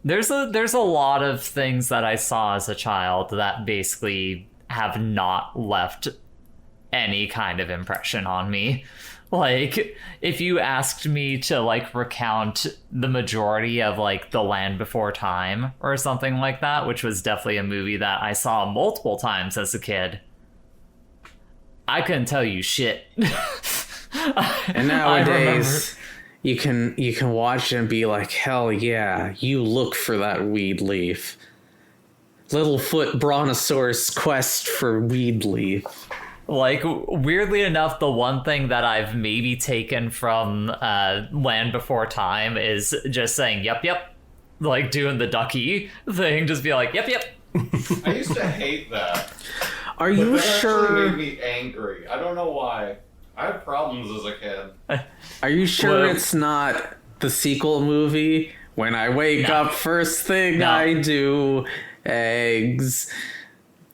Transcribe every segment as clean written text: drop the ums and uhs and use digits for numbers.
There's a lot of things that I saw as a child that basically have not left any kind of impression on me. Like, if you asked me to, like, recount the majority of, like, The Land Before Time or something like that, which was definitely a movie that I saw multiple times as a kid, I couldn't tell you shit. And nowadays, you can watch it and be like, hell yeah, you look for that weed leaf. Littlefoot Brontosaurus quest for weed leaf. Like, weirdly enough, the one thing that I've maybe taken from Land Before Time is just saying, yep, yep. Like, doing the ducky thing, just be like, yep, yep. I used to hate that. Are you sure? Actually made me angry. I don't know why. I had problems as a kid. Are you sure it's not the sequel movie? When I wake up, first thing I do, eggs.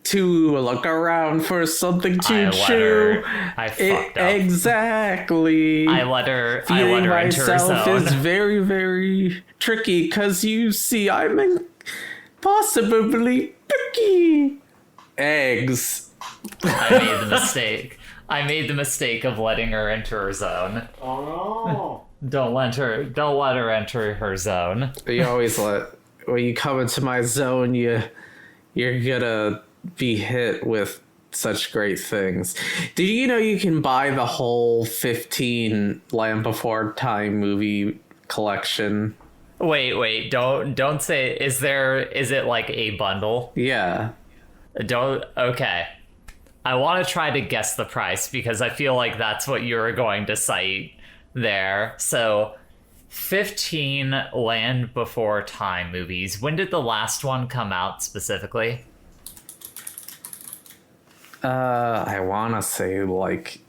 To look around for something to chew. I fucked up. Exactly. I let her Feeling enter her myself zone. is very, very tricky, because you see, I'm impossibly picky. Eggs. I made the mistake of letting her enter her zone. Oh no. Don't let her enter her zone. You always when you come into my zone, you're gonna be hit with such great things. Did you know you can buy the whole 15 Land Before Time movie collection? Wait, don't say, is it like a bundle? Yeah. Okay. I want to try to guess the price because I feel like that's what you're going to cite there. So 15 Land Before Time movies. When did the last one come out specifically? I want to say, like,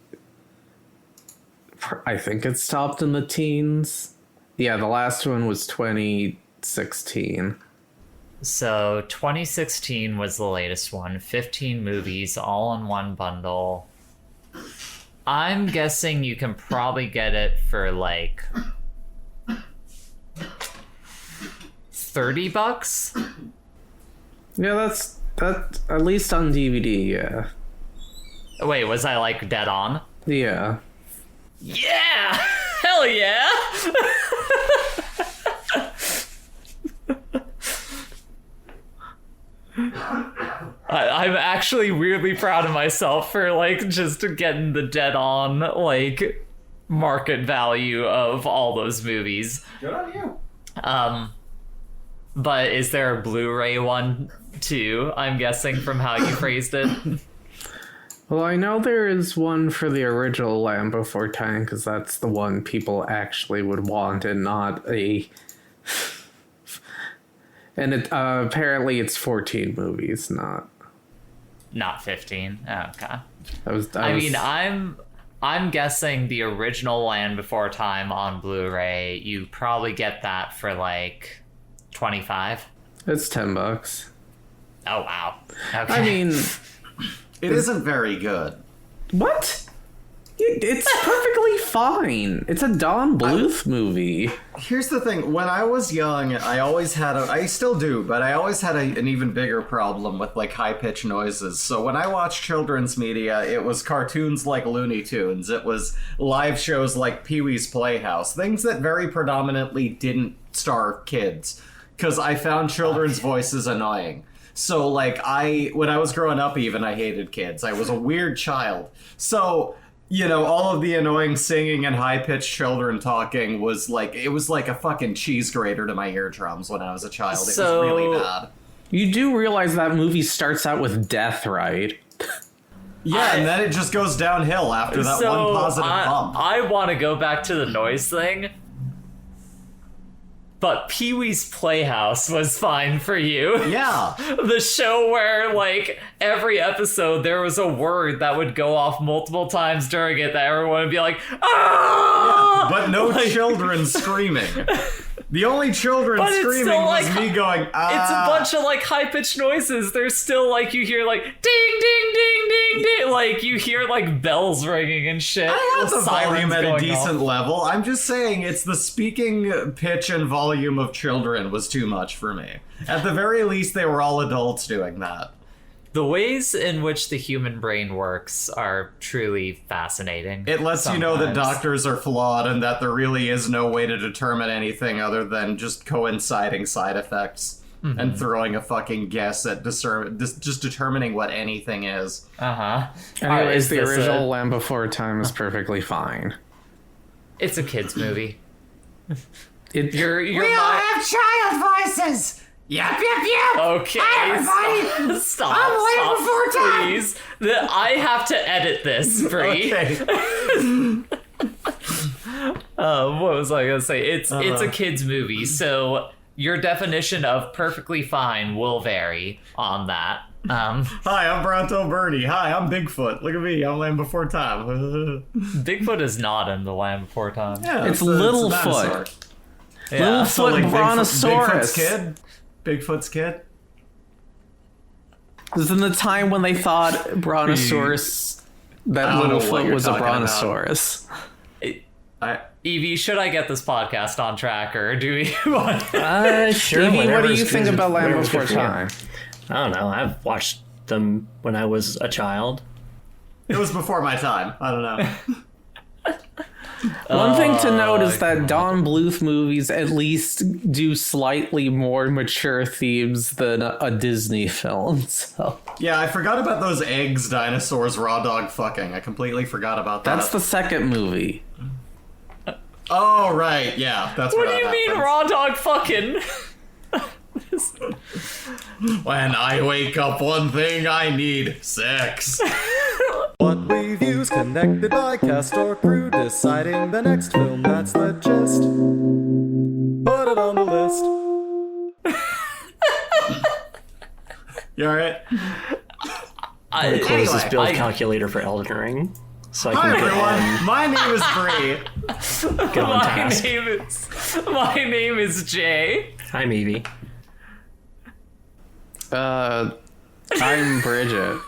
I think it stopped in the teens. Yeah, the last one was 2016. So 2016 was the latest one. 15 movies, all in one bundle. I'm guessing you can probably get it for, like, $30? Yeah, that's at least on DVD, yeah. Wait, was I, like, dead on? Yeah. Yeah! Hell yeah! I'm actually weirdly proud of myself for, like, just getting the dead on, like, market value of all those movies. Good on you. But is there a Blu-ray one, too? I'm guessing from how you phrased it. Well, I know there is one for the original Land Before Time, because that's the one people actually would want, and not a... And it apparently it's 14 movies, not 15. Oh, okay. I mean, I'm guessing the original Land Before Time on Blu-ray, you probably get that for like $25. It's $10. Oh wow. Okay. I mean, It isn't very good. what? It's perfectly fine. It's a Don Bluth movie. Here's the thing. When I was young, I still do, but I always had an even bigger problem with, like, high-pitched noises. So when I watched children's media, it was cartoons like Looney Tunes. It was live shows like Pee-wee's Playhouse. Things that very predominantly didn't star kids. Because I found children's voices annoying. So, like, when I was growing up even, I hated kids. I was a weird child. So... You know, all of the annoying singing and high-pitched children talking was like a fucking cheese grater to my eardrums when I was a child. It was really bad. You do realize that movie starts out with death, right? Yeah, and then it just goes downhill after that one positive bump. I want to go back to the noise thing. But Pee-wee's Playhouse was fine for you. Yeah. The show where, like, every episode there was a word that would go off multiple times during it that everyone would be like, ah! Yeah, but no children screaming. The only children But it's screaming still, was like, me going, ah. It's a bunch of like high-pitched noises. There's still like you hear like ding ding ding ding ding, like you hear like bells ringing and shit. I have the volume at a going decent off. level. I'm just saying it's the speaking pitch and volume of children was too much for me. At the very least, they were all adults doing that. The ways in which the human brain works are truly fascinating. It lets you know that sometimes. doctors are flawed and that there really is no way to determine anything other than just coinciding side effects and throwing a fucking guess at just determining what anything is. Anyways, the original Land Before Time is perfectly fine. It's a kids movie. You're We all have child voices! Yep, yep, yep! Okay, Hi, everybody! stop, I'm Land Before Time! please. I have to edit this, Bree. Okay. What was I gonna say? It's a kids movie, so your definition of perfectly fine will vary on that. Hi, I'm Bronto Bernie. Hi, I'm Bigfoot. Look at me, I'm Land Before Time. Bigfoot is not in the Land Before Time. Yeah, It's a Littlefoot. dinosaur. Yeah. So, Littlefoot like, Brontosaurus. Bigfoot's kid? This is in the time when they thought Brontosaurus, that I don't know what Littlefoot you're was a talking about. Brontosaurus. Evie, should I get this podcast on track, or do we want? Sure. Stevie, what do whatever's you think good- about Land whatever's Before good for you. Time? I don't know. I've watched them when I was a child. It was before my time. I don't know. One thing to note is that Don Bluth movies at least do slightly more mature themes than a Disney film. So Yeah, I forgot about those eggs, dinosaurs, raw dog fucking. I completely forgot about that. that's the second movie. Oh, right. Yeah, that's What where do you that mean, happens. raw dog fucking? When I wake up, one thing I need: sex. What reviews connected by cast or crew, deciding the next film that's the gist. Put it on the list. You alright? I'm gonna close this Anyway, build calculator for Elden Ring, so I Hi can everyone, my name is Bree. get on My task. name is Jay. I'm Evie. I'm Bridget.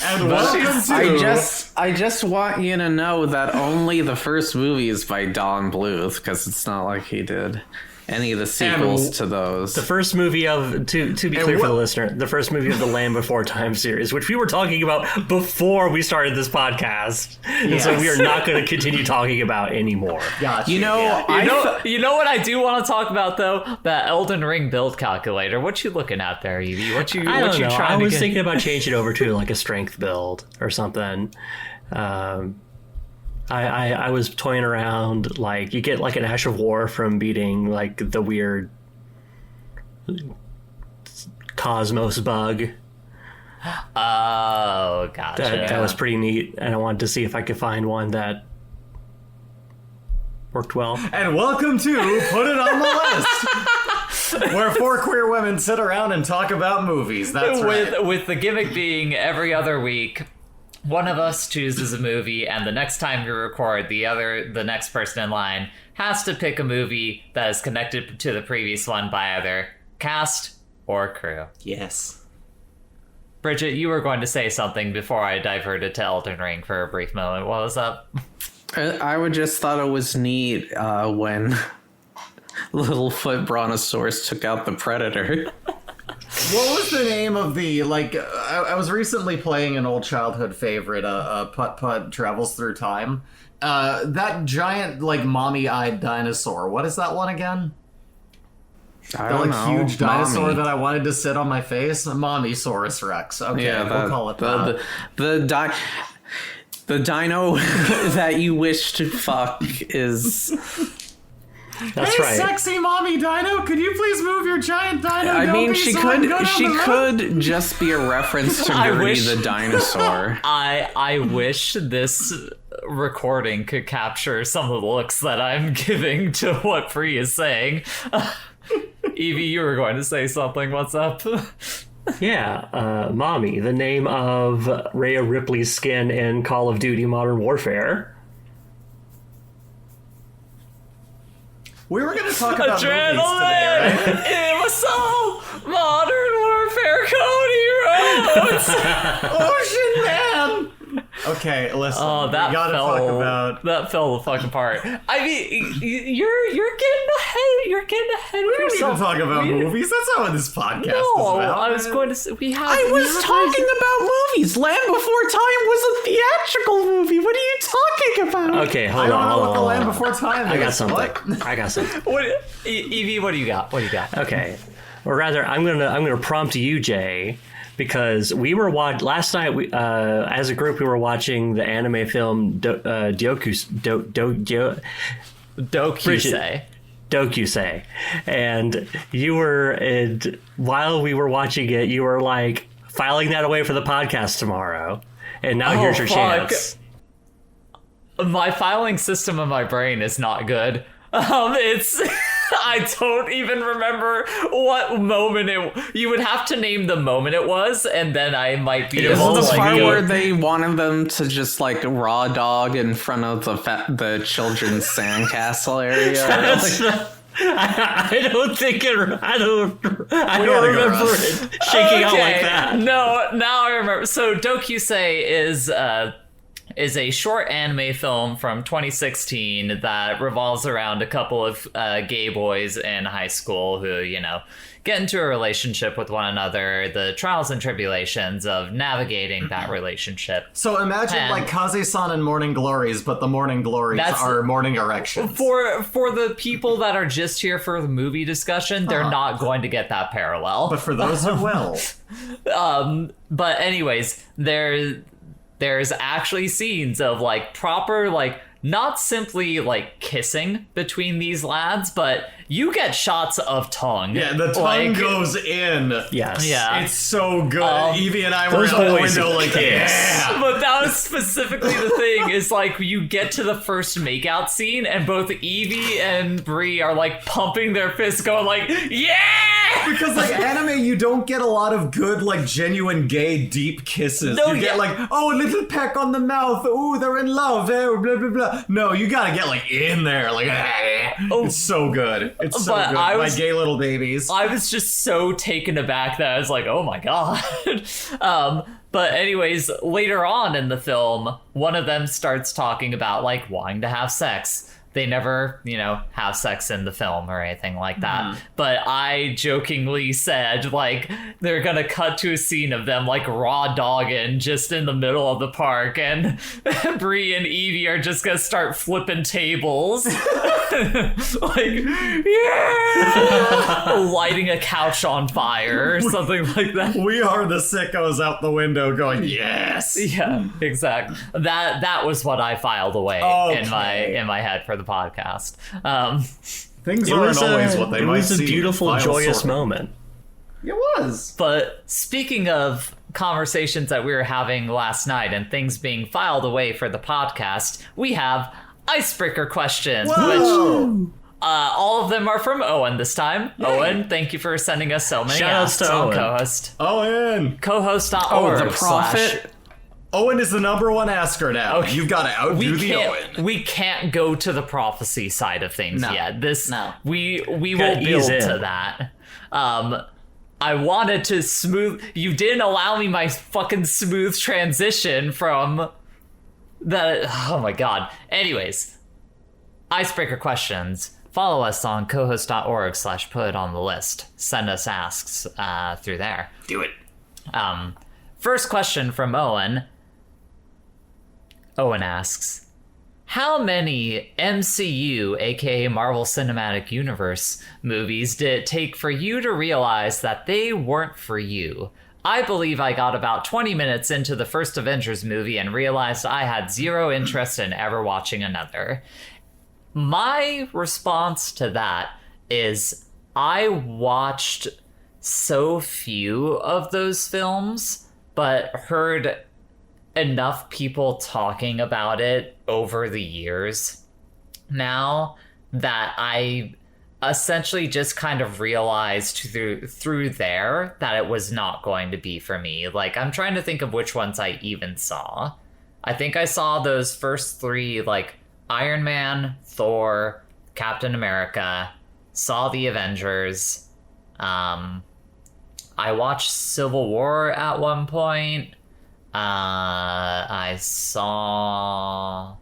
And welcome to... I just want you to know that only the first movie is by Don Bluth, because it's not like he did any of the sequels to those. The first movie of, to be clear for the listener, the first movie of the Land Before Time series, which we were talking about before we started this podcast. And so we are not going to continue talking about anymore. Gotcha. You know, Yeah. You know what I do want to talk about though? That Elden Ring build calculator. What you looking at there, Evie? What you I don't know. trying I to was get? thinking about changing it over to like a strength build or something. I was toying around, like, you get like an Ash of War from beating like the weird Cosmos bug. Oh, gotcha. That was pretty neat, and I wanted to see if I could find one that worked well. And welcome to Put It on the List, where four queer women sit around and talk about movies. That's right. With the gimmick being every other week, one of us chooses a movie, and the next time we record, the next person in line has to pick a movie that is connected to the previous one by either cast or crew. Yes. Bridget, you were going to say something before I diverted to Elden Ring for a brief moment. What was up? I would just thought it was neat when Littlefoot Brontosaurus took out the Predator. What was the name of the, like, I was recently playing an old childhood favorite, Putt Putt Travels Through Time. That giant, like, mommy-eyed dinosaur. What is that one again? I That, don't like, know. huge dinosaur Mommy. that I wanted to sit on my face? Mommysaurus Rex. Okay, Yeah, we'll call it that. The dino that you wish to fuck is. That's Hey, right. sexy mommy dino, could you please move your giant dino? I Don't mean, be she so could good on she the road. could just be a reference to I Gertie wish- the dinosaur. I wish this recording could capture some of the looks that I'm giving to what Bree is saying. Evie, you were going to say something. What's up? Yeah, Mommy, the name of Rhea Ripley's skin in Call of Duty Modern Warfare. We were going to talk about Adrenaline! movies today, right? It was so Modern Warfare Cody Rhodes! Ocean Man! Okay, listen. Oh, we that gotta fell. talk about. That fell the fuck apart. I mean, you're getting ahead. You're getting ahead We of don't need to yourself. talk about movies. That's not what this podcast is No, about. I was going to say I was talking about movies. Land Before Time was a theatrical movie. What are you talking about? Okay, I hold don't on. know hold what on, the hold Land on. Before Time is. I got something. What? I got something. What, Evie? What do you got? What do you got? Okay, or rather, I'm gonna prompt you, Jay, because we were last night. We as a group we were watching the anime film Dokusei, and you were, and while we were watching it, you were like filing that away for the podcast tomorrow, and now here's your chance. My filing system in my brain is not good. It's I don't even remember what moment you would have to name the moment it was, and then I might be Is able it to the part go- where they wanted them to just like raw dog in front of the children's sandcastle area? That's not- I don't think it. I don't gotta go, remember Ross. it shaking out like Okay, that. No, now I remember. So Dokusei is a short anime film from 2016 that revolves around a couple of gay boys in high school who, get into a relationship with one another, the trials and tribulations of navigating that relationship. So imagine And- like Kaze-san and Morning Glories, but the Morning Glories That's- are Morning Erections. For the people that are just here for the movie discussion, they're not going to get that parallel. But for those who will. But anyways, there's actually scenes of like proper, like, not simply like kissing between these lads, but you get shots of tongue. Yeah, the tongue Like, goes in. Yes. Yeah. It's so good. Evie and I were those out the boys window like, kiss. yeah. But that was specifically the thing, is like you get to the first makeout scene and both Evie and Bree are like pumping their fists going like, yeah! Because like anime, you don't get a lot of good, like genuine gay deep kisses. No, you get yeah. like, oh, a little peck on the mouth. Ooh, they're in love. Blah blah blah. No, you gotta get like in there. Like, it's so good. It's so But good. I My was- gay little babies. I was just so taken aback that I was like, oh my god. But anyways, later on in the film, one of them starts talking about like wanting to have sex. They never, have sex in the film or anything like that. But I jokingly said, like, they're gonna cut to a scene of them, like, raw dogging just in the middle of the park, and Bree and Evie are just gonna start flipping tables. Like, yeah! Lighting a couch on fire or something like that. We are the sickos out the window going, yes. Yeah, exactly. That was what I filed away Okay. in my head for the podcast. Things It aren't was always what they it might was a seem. beautiful, File joyous sorted. moment. It was. But speaking of conversations that we were having last night and things being filed away for the podcast, we have icebreaker questions, which Whoa. all of them are from Owen this time. Owen, thank you for sending us so many Shout-outs to asks on Owen. co-host. Owen. Co-host.org. Oh, the prophet. Owen is the number one asker now. Okay. You've got to outdo the Owen. We can't go to the prophecy side of things No. yet. No. We will Gotta ease build in. to that. I wanted to smooth. You didn't allow me my fucking smooth transition from the. Oh my god. Anyways, icebreaker questions. Follow us on cohost.org/put it on the list. Send us asks through there. Do it. First question from Owen. Owen asks, how many MCU, aka Marvel Cinematic Universe, movies did it take for you to realize that they weren't for you? I believe I got about 20 minutes into the first Avengers movie and realized I had zero interest in ever watching another. My response to that is I watched so few of those films, but heard enough people talking about it over the years now that I essentially just kind of realized through there that it was not going to be for me. Like, I'm trying to think of which ones I even saw. I think I saw those first three, like Iron Man, Thor, Captain America, saw the Avengers. I watched Civil War at one point. I saw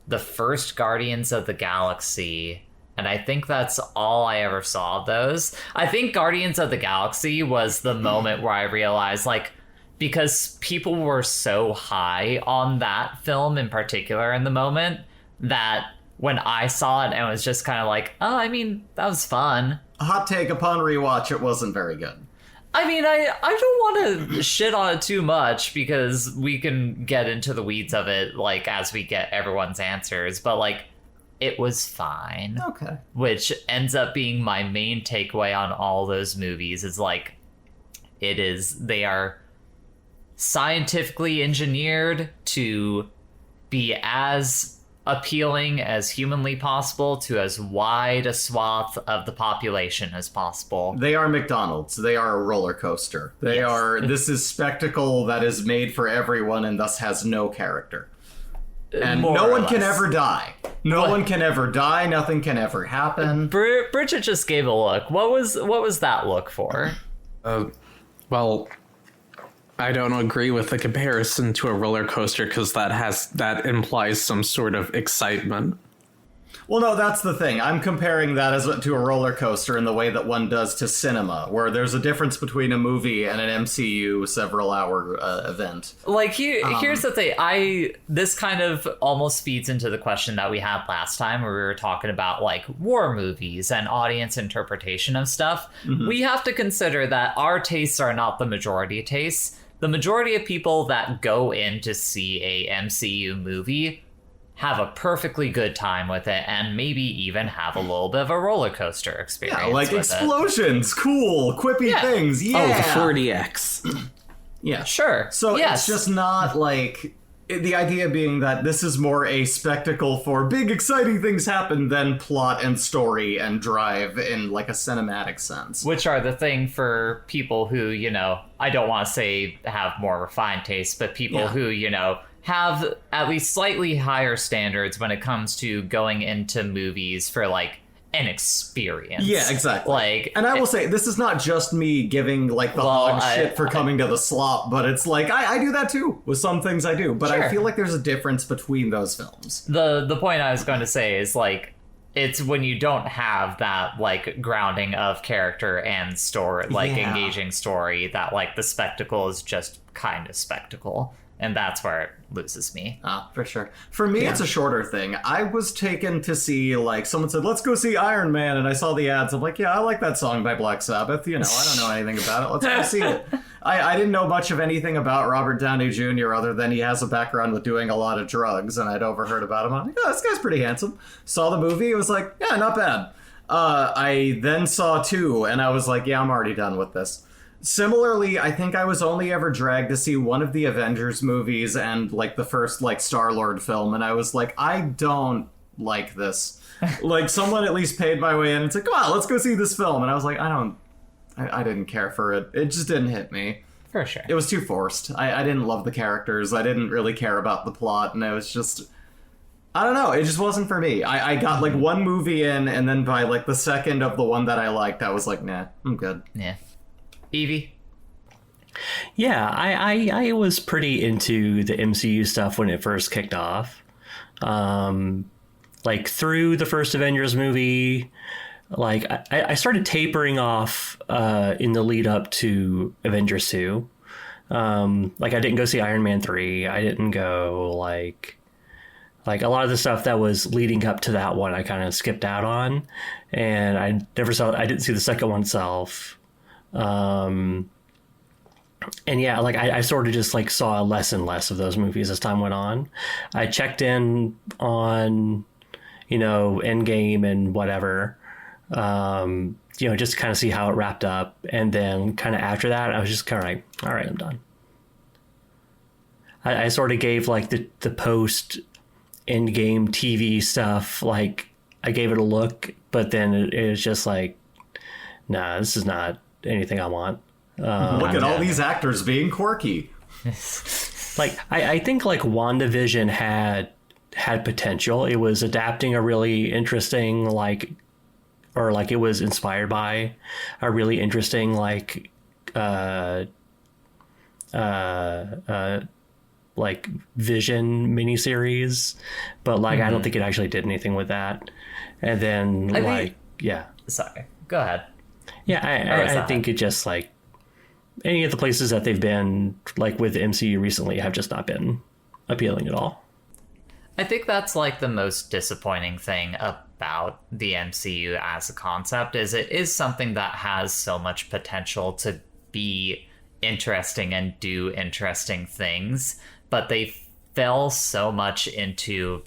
the first Guardians of the Galaxy, and I think that's all I ever saw of those. I think Guardians of the Galaxy was the moment where I realized, like, because people were so high on that film in particular in the moment, that when I saw it, it was just kind of like, oh, I mean, that was fun. Hot take, upon rewatch, it wasn't very good. I mean, I don't want to shit on it too much because we can get into the weeds of it, like, as we get everyone's answers. But, like, it was fine. Okay. Which ends up being my main takeaway on all those movies is, like, they are scientifically engineered to be as appealing as humanly possible to as wide a swath of the population as possible. They are McDonald's. They are a roller coaster. This is spectacle that is made for everyone and thus has no character. And no one can ever die. No one can ever die. Nothing can ever happen. Bridget just gave a look. What was that look for? Well, I don't agree with the comparison to a roller coaster because that implies some sort of excitement. Well, no, that's the thing. I'm comparing that to a roller coaster in the way that one does to cinema, where there's a difference between a movie and an MCU several-hour event. Like, here's the thing. This kind of almost feeds into the question that we had last time where we were talking about, like, war movies and audience interpretation of stuff. Mm-hmm. We have to consider that our tastes are not the majority tastes. The majority of people that go in to see a MCU movie have a perfectly good time with it and maybe even have a little bit of a roller coaster experience. Yeah, like explosions, cool, quippy things. Yeah. Oh, the 40X. Yeah. Sure. So it's just not like... The idea being that this is more a spectacle for big, exciting things happen than plot and story and drive in, like, a cinematic sense. Which are the thing for people who, you know, I don't want to say have more refined tastes, but people who, you know, have at least slightly higher standards when it comes to going into movies for, like, an experience. Yeah, exactly. Like, and I will say, this is not just me giving, like, the hog shit for coming to the slop, but it's like, I do that too. With some things I do. But I feel like there's a difference between those films. The point I was going to say is, like, it's when you don't have that, like, grounding of character and story, like, engaging story, that, like, the spectacle is just kind of spectacle. And that's where it loses me. For sure. For me, it's a shorter thing. I was taken to see, like, someone said, let's go see Iron Man. And I saw the ads. I'm like, yeah, I like that song by Black Sabbath. You know, I don't know anything about it. Let's go see it. I didn't know much of anything about Robert Downey Jr. other than he has a background with doing a lot of drugs. And I'd overheard about him. I'm like, oh, this guy's pretty handsome. Saw the movie. It was like, yeah, not bad. I then saw 2. And I was like, yeah, I'm already done with this. Similarly, I think I was only ever dragged to see one of the Avengers movies and, like, the first, like, Star-Lord film, and I was like, I don't like this. Like, someone at least paid my way in and said, come on, let's go see this film. And I was like, I didn't care for it. It just didn't hit me. For sure. It was too forced. I didn't love the characters. I didn't really care about the plot, and it was just... I don't know, it just wasn't for me. I got, like, one movie in, and then by, like, the second of the one that I liked, I was like, nah, I'm good. Yeah. Evie? Yeah, I was pretty into the MCU stuff when it first kicked off. Like, through the first Avengers movie, like, I started tapering off in the lead up to Avengers 2. Like, I didn't go see Iron Man 3. I didn't go, like a lot of the stuff that was leading up to that one, I kind of skipped out on. And I didn't see the second one itself. And yeah, like I sort of just, like, saw less and less of those movies as time went on. I checked in on, you know, Endgame and whatever, you know, just to kind of see how it wrapped up. And then kind of after that, I was just kind of like, all right, I'm done. I sort of gave, like, the post Endgame TV stuff, like, I gave it a look, but then it was just like, nah, this is not anything I want. Look at all these actors being quirky. Like, I think, like, WandaVision had had potential. It was adapting a really interesting it was inspired by a really interesting Vision miniseries, but I don't think it actually did anything with that. And then Sorry, go ahead. I think it just any of the places that they've been with the MCU recently have just not been appealing at all. I think that's the most disappointing thing about the MCU as a concept is it is something that has so much potential to be interesting and do interesting things, but they fell so much into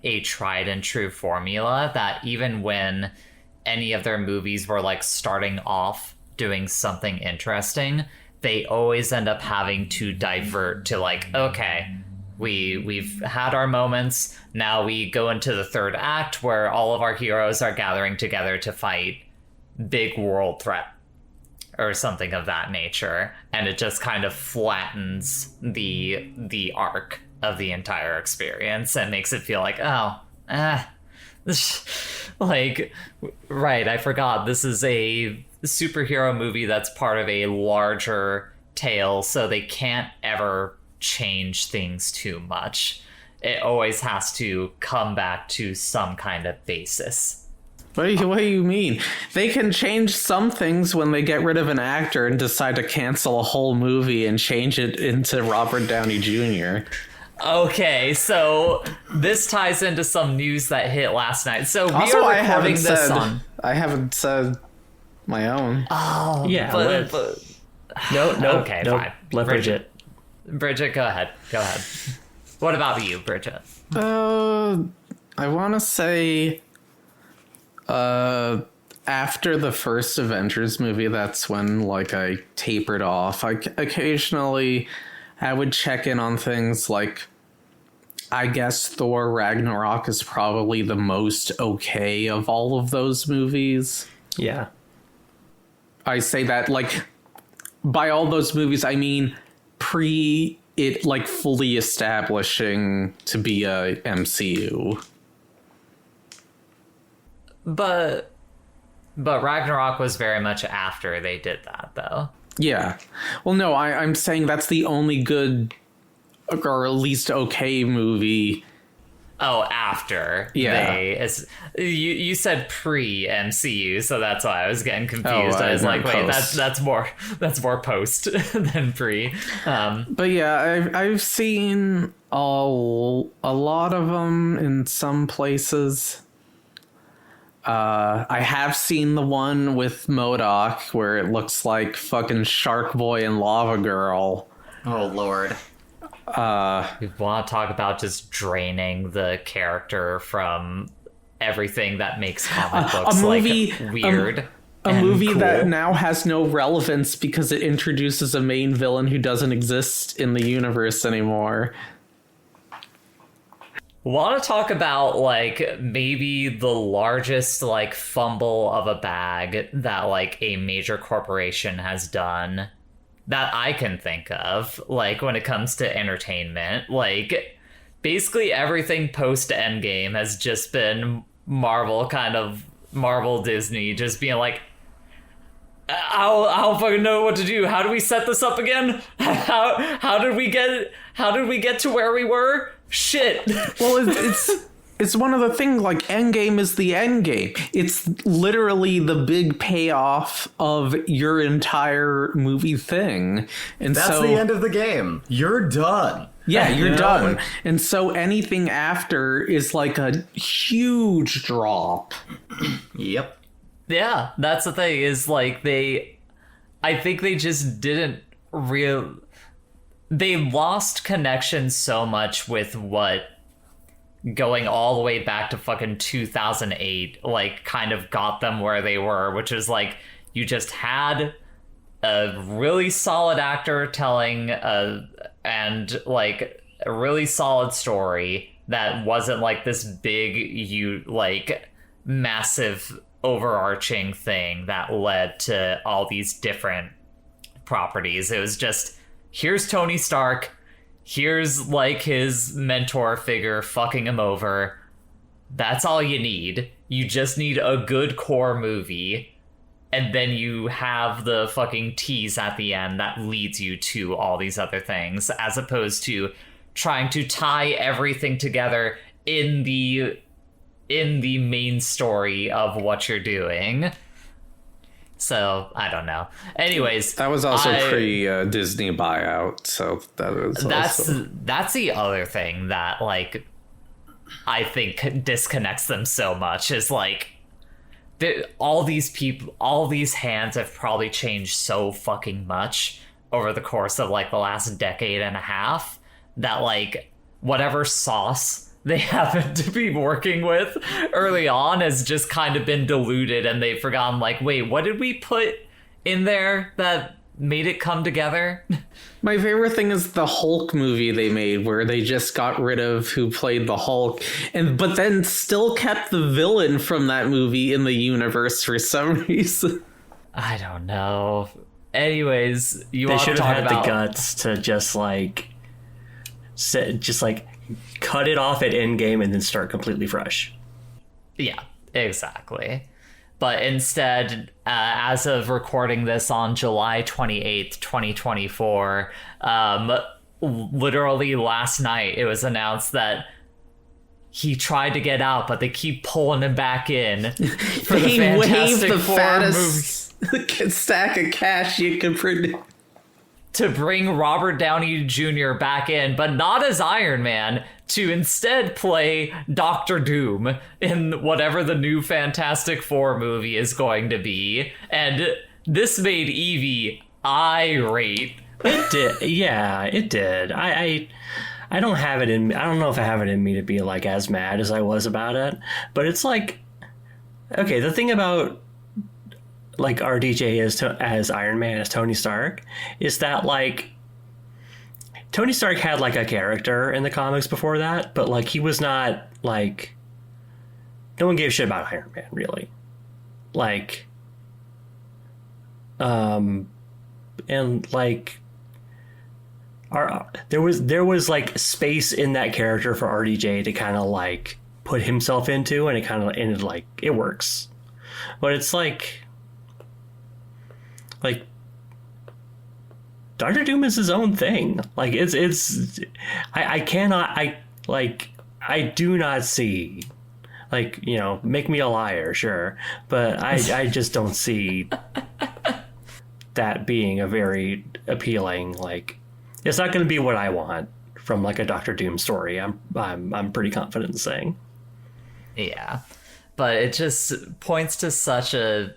a tried and true formula that even when any of their movies were starting off doing something interesting, they always end up having to divert to okay, we've had our moments, now we go into the third act where all of our heroes are gathering together to fight big world threat or something of that nature, and it just kind of flattens the arc of the entire experience and makes it feel right, I forgot this is a superhero movie that's part of a larger tale, so they can't ever change things too much. It always has to come back to some kind of basis. What do you mean? They can change some things when they get rid of an actor and decide to cancel a whole movie and change it into Robert Downey Jr. Okay, so this ties into some news that hit last night. So we Also, are recording this on... I haven't said my own. Oh, yeah. No. Okay, no, fine. Let Bridget. Bridget, go ahead. What about you, Bridget? I want to say... after the first Avengers movie, that's when I tapered off. Occasionally I would check in on things I guess Thor Ragnarok is probably the most okay of all of those movies. Yeah. I say that by all those movies I mean pre it fully establishing to be a MCU. But Ragnarok was very much after they did that, though. Yeah. Well, no, I'm saying that's the only good, or at least okay movie. Oh, after. Yeah. You said pre-MCU, so that's why I was getting confused. I was like, wait, post. that's more post than pre. But yeah, I've seen a lot of them in some places. I have seen the one with MODOK where it looks like fucking Shark Boy and Lava Girl. Oh, Lord. We want to talk about just draining the character from everything that makes comic books weird. A movie cool. that now has no relevance because it introduces a main villain who doesn't exist in the universe anymore. Want to talk about maybe the largest fumble of a bag that a major corporation has done that I can think of when it comes to entertainment. Basically everything post Endgame has just been Marvel Disney just being I don't fucking know what to do. How do we set this up again? How did we get to where we were? Shit. Well, it's one of the things Endgame is the endgame. It's literally the big payoff of your entire movie thing. And that's the end of the game. You're done. Yeah, you're done. And so anything after is a huge drop. Yep. Yeah, that's the thing is I think they just didn't they lost connection so much with what going all the way back to fucking 2008 kind of got them where they were, which is you just had a really solid actor telling a really solid story that wasn't this big massive overarching thing that led to all these different properties. It was just, here's Tony Stark, here's like his mentor figure fucking him over. That's all you need. You just need a good core movie, and then you have the fucking tease at the end that leads you to all these other things, as opposed to trying to tie everything together in the main story of what you're doing. So I don't know. Anyways, that was also pre Disney buyout, so that was that's the other thing that like I think disconnects them so much is like all these people, all these hands have probably changed so fucking much over the course of like the last decade and a half that like whatever sauce they happen to be working with early on has just kind of been diluted, and they've forgotten like, wait, what did we put in there that made it come together? My favorite thing is the Hulk movie they made, where they just got rid of who played the Hulk, but then still kept the villain from that movie in the universe for some reason. I don't know. Anyways, they should have had the guts to just like cut it off at Endgame and then start completely fresh. Yeah, exactly. But instead, as of recording this on July 28th, 2024, literally last night, it was announced that he tried to get out, but they keep pulling him back in for the Fantastic Four movie. Stack of cash you can predict. To bring Robert Downey Jr. back in, but not as Iron Man, to instead play Doctor Doom in whatever the new Fantastic Four movie is going to be. And this made Evie irate. It did. Yeah, it did. I don't have it in me. I don't know if I have it in me to be like as mad as I was about it, but it's like, okay, the thing about like RDJ as Iron Man, as Tony Stark, is that like Tony Stark had like a character in the comics before that, but like he was not like, no one gave a shit about Iron Man really. Like, and like there was like space in that character for RDJ to kind of like put himself into, and it kind of ended like it works, but it's like Doctor Doom is his own thing. Like I do not see, like, you know, make me a liar, sure, but I just don't see that being a very appealing, like, it's not going to be what I want from like a Doctor Doom story. I'm pretty confident in saying. Yeah, but it just points to such a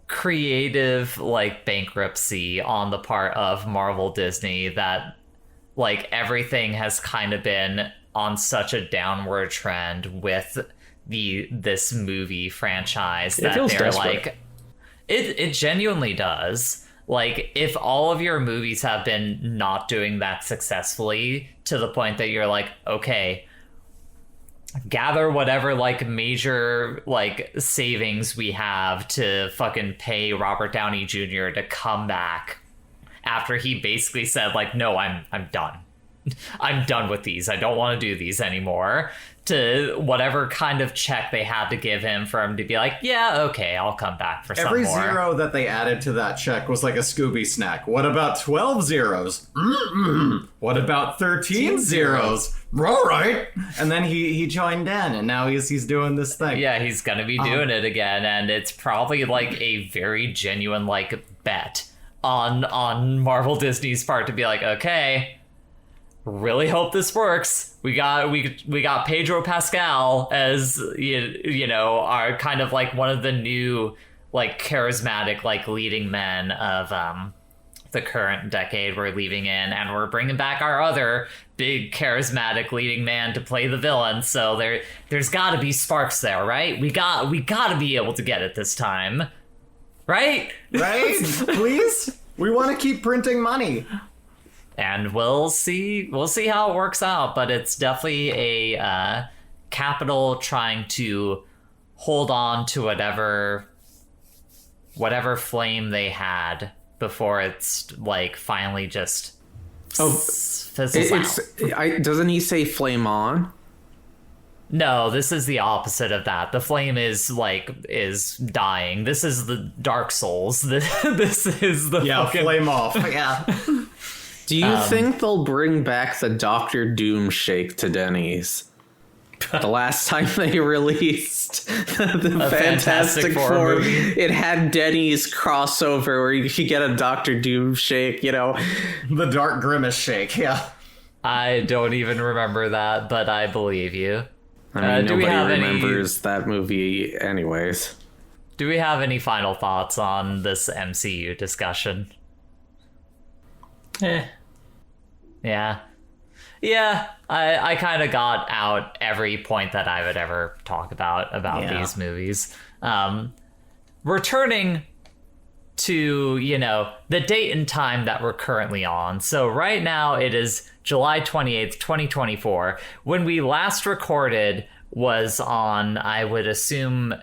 creative like bankruptcy on the part of Marvel Disney that like everything has kind of been on such a downward trend with this movie franchise that they're desperate. Like it genuinely does. Like if all of your movies have been not doing that successfully to the point that you're like, okay, gather whatever like major like savings we have to fucking pay Robert Downey Jr. to come back after he basically said like, no, I'm done. I'm done with these. I don't want to do these anymore. To whatever kind of check they had to give him for him to be like, yeah, okay, I'll come back for some more. Every zero that they added to that check was like a Scooby snack. What about 12 zeros? Mm-mm. What about 13 zeros? All right. And then he joined in, and now he's doing this thing. Yeah, he's gonna be doing it again, and it's probably like a very genuine like bet on Marvel Disney's part to be like, okay, really hope this works. We got Pedro Pascal as you know, our kind of like one of the new like charismatic like leading men of the current decade we're leaving in, and we're bringing back our other big charismatic leading man to play the villain. So there's got to be sparks there, right? We got to be able to get it this time, right? Right? Please, we want to keep printing money. And we'll see how it works out, but it's definitely a capital trying to hold on to whatever flame they had before it's like finally just fizzles out. Doesn't he say flame on? No, this is the opposite of that. The flame is dying. This is the Dark Souls. This is the fucking flame off. Yeah. Do you think they'll bring back the Doctor Doom shake to Denny's? The last time they released the Fantastic Four, it had Denny's crossover where you could get a Doctor Doom shake, you know. The Dark Grimace shake, yeah. I don't even remember that, but I believe you. I mean, nobody remembers that movie anyways. Do we have any final thoughts on this MCU discussion? Yeah. Yeah, I kind of got out every point that I would ever talk about these movies. Returning to, the date and time that we're currently on. So right now it is July 28th, 2024. When we last recorded was on, I would assume,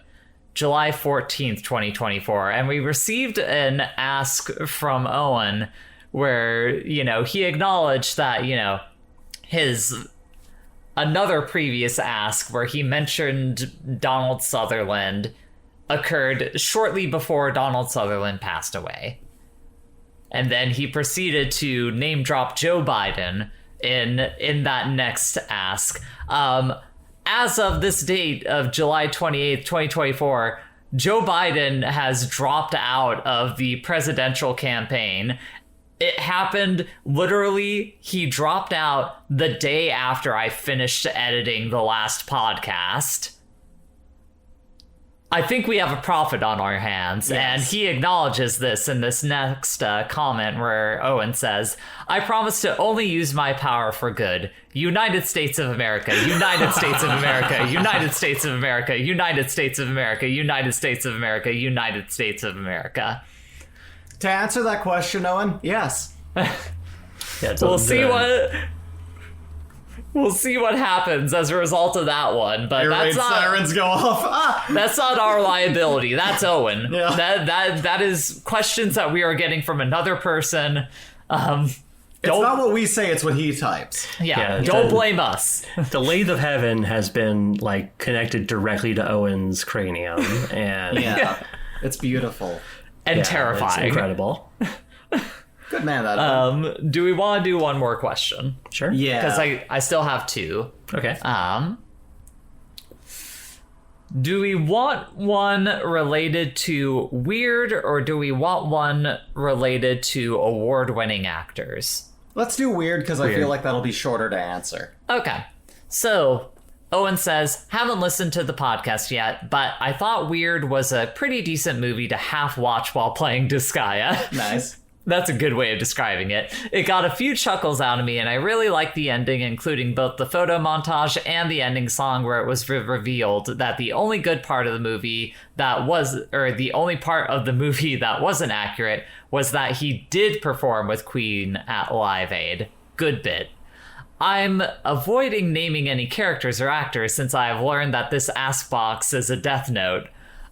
July 14th, 2024. And we received an ask from Owen where, he acknowledged that, his another previous ask where he mentioned Donald Sutherland occurred shortly before Donald Sutherland passed away. And then he proceeded to name drop Joe Biden in that next ask. As of this date of July 28th, 2024, Joe Biden has dropped out of the presidential campaign. It happened literally, he dropped out the day after I finished editing the last podcast. I think we have a prophet on our hands, and he acknowledges this in this next comment where Owen says, I promise to only use my power for good. United States of America, United States of America, United States of America, United States of America, United States of America, United States of America. To answer that question, Owen, yes. We'll see what happens as a result of that one, but that's not sirens go off. That's not our liability. That's Owen. Yeah. That is questions that we are getting from another person. It's not what we say; it's what he types. Yeah, don't blame us. The lathe of heaven has been connected directly to Owen's cranium, and It's beautiful and terrifying. It's incredible. Good man, that. Do we want to do one more question? Sure. Yeah, because I still have two. Okay. Do we want one related to weird, or do we want one related to award-winning actors? Let's do weird, because I feel like that'll be shorter to answer. Okay. So, Owen says, haven't listened to the podcast yet, but I thought Weird was a pretty decent movie to half watch while playing Disgaea. Nice. That's a good way of describing it. It got a few chuckles out of me, and I really liked the ending, including both the photo montage and the ending song where it was revealed that the only good part of the movie the only part of the movie that wasn't accurate was that he did perform with Queen at Live Aid. Good bit. I'm avoiding naming any characters or actors since I have learned that this ask box is a death note.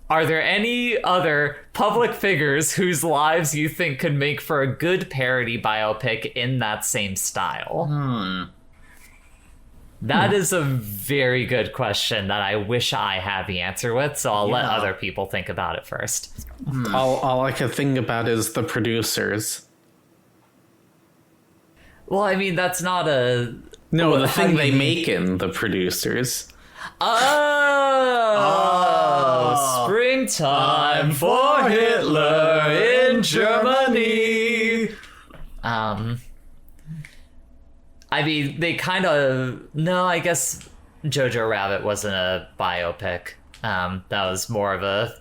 Are there any other public figures whose lives you think could make for a good parody biopic in that same style? That is a very good question that I wish I had the answer with, so I'll let other people think about it first. All I can think about is the producers. Well, I mean, that's not a... No, the thing they make in the producers. Oh, springtime for Hitler in Germany. I mean, they kind of... No, I guess Jojo Rabbit wasn't a biopic. That was more of a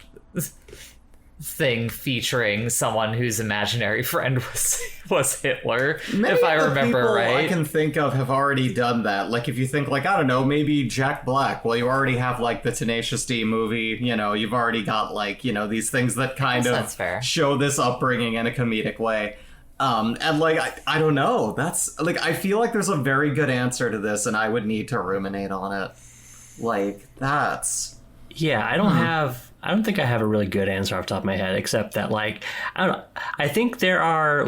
thing featuring someone whose imaginary friend was Hitler, if I remember right. I can think of have already done that. Like, if you think, I don't know, maybe Jack Black. Well, you already have, the Tenacious D movie. You've already got, these things that kind of show this upbringing in a comedic way. And, I don't know. That's, I feel like there's a very good answer to this, and I would need to ruminate on it. That's... Yeah, I don't I don't think I have a really good answer off the top of my head, except that like I don't know. I think there are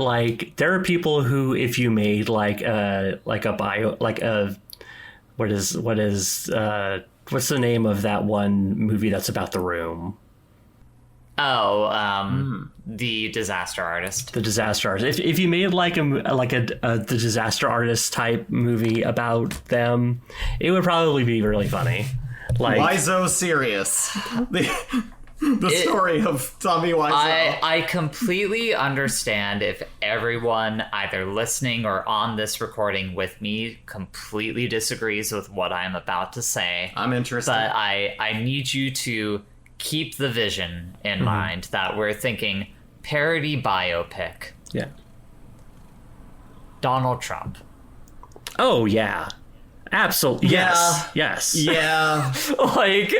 people who, if you made like a bio, like a what's the name of that one movie that's about the room? The Disaster Artist. The Disaster Artist. If you made like the Disaster Artist type movie about them, it would probably be really funny. Like Wiseau Serious. The story of Tommy Wiseau. I completely understand if everyone either listening or on this recording with me completely disagrees with what I'm about to say. I'm interested. But I need you to keep the vision in mind that we're thinking parody biopic. Yeah. Donald Trump. Oh, yeah. Absolutely. Yeah. Yes. Yeah. Like,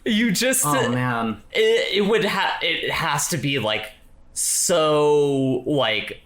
you just... Oh, man. It has to be, like, so, like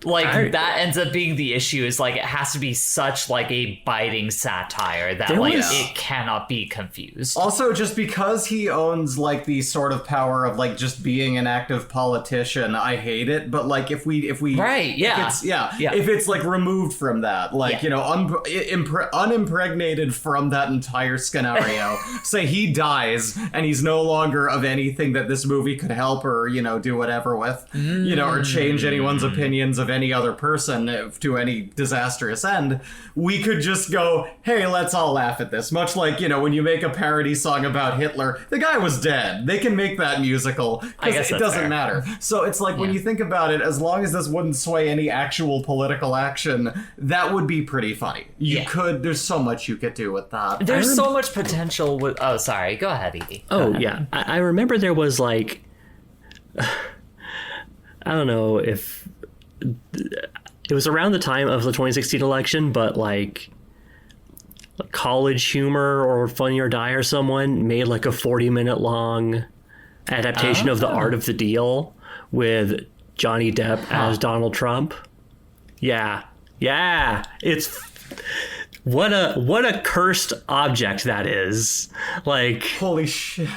that ends up being the issue, is like it has to be such like a biting satire that it cannot be confused. Also, just because he owns like the sort of power of like just being an active politician, I hate it. But like if we if it's like removed from that, like unimpregnated from that entire scenario, say he dies and he's no longer of anything that this movie could help or do whatever with, or change anyone's opinions of any other person to any disastrous end, we could just go, hey, let's all laugh at this. Much like, when you make a parody song about Hitler, the guy was dead. They can make that musical because it doesn't matter. So it's like when you think about it, as long as this wouldn't sway any actual political action, that would be pretty funny. There's so much you could do with that. There's so much potential with... Oh, sorry. Go ahead, Edie. Yeah. I remember there was like... I don't know if... It was around the time of the 2016 election, but like College Humor or Funny or Die or someone made like a 40-minute long adaptation of The Art of the Deal with Johnny Depp as Donald Trump. Yeah. It's what a cursed object that is. Like, holy shit.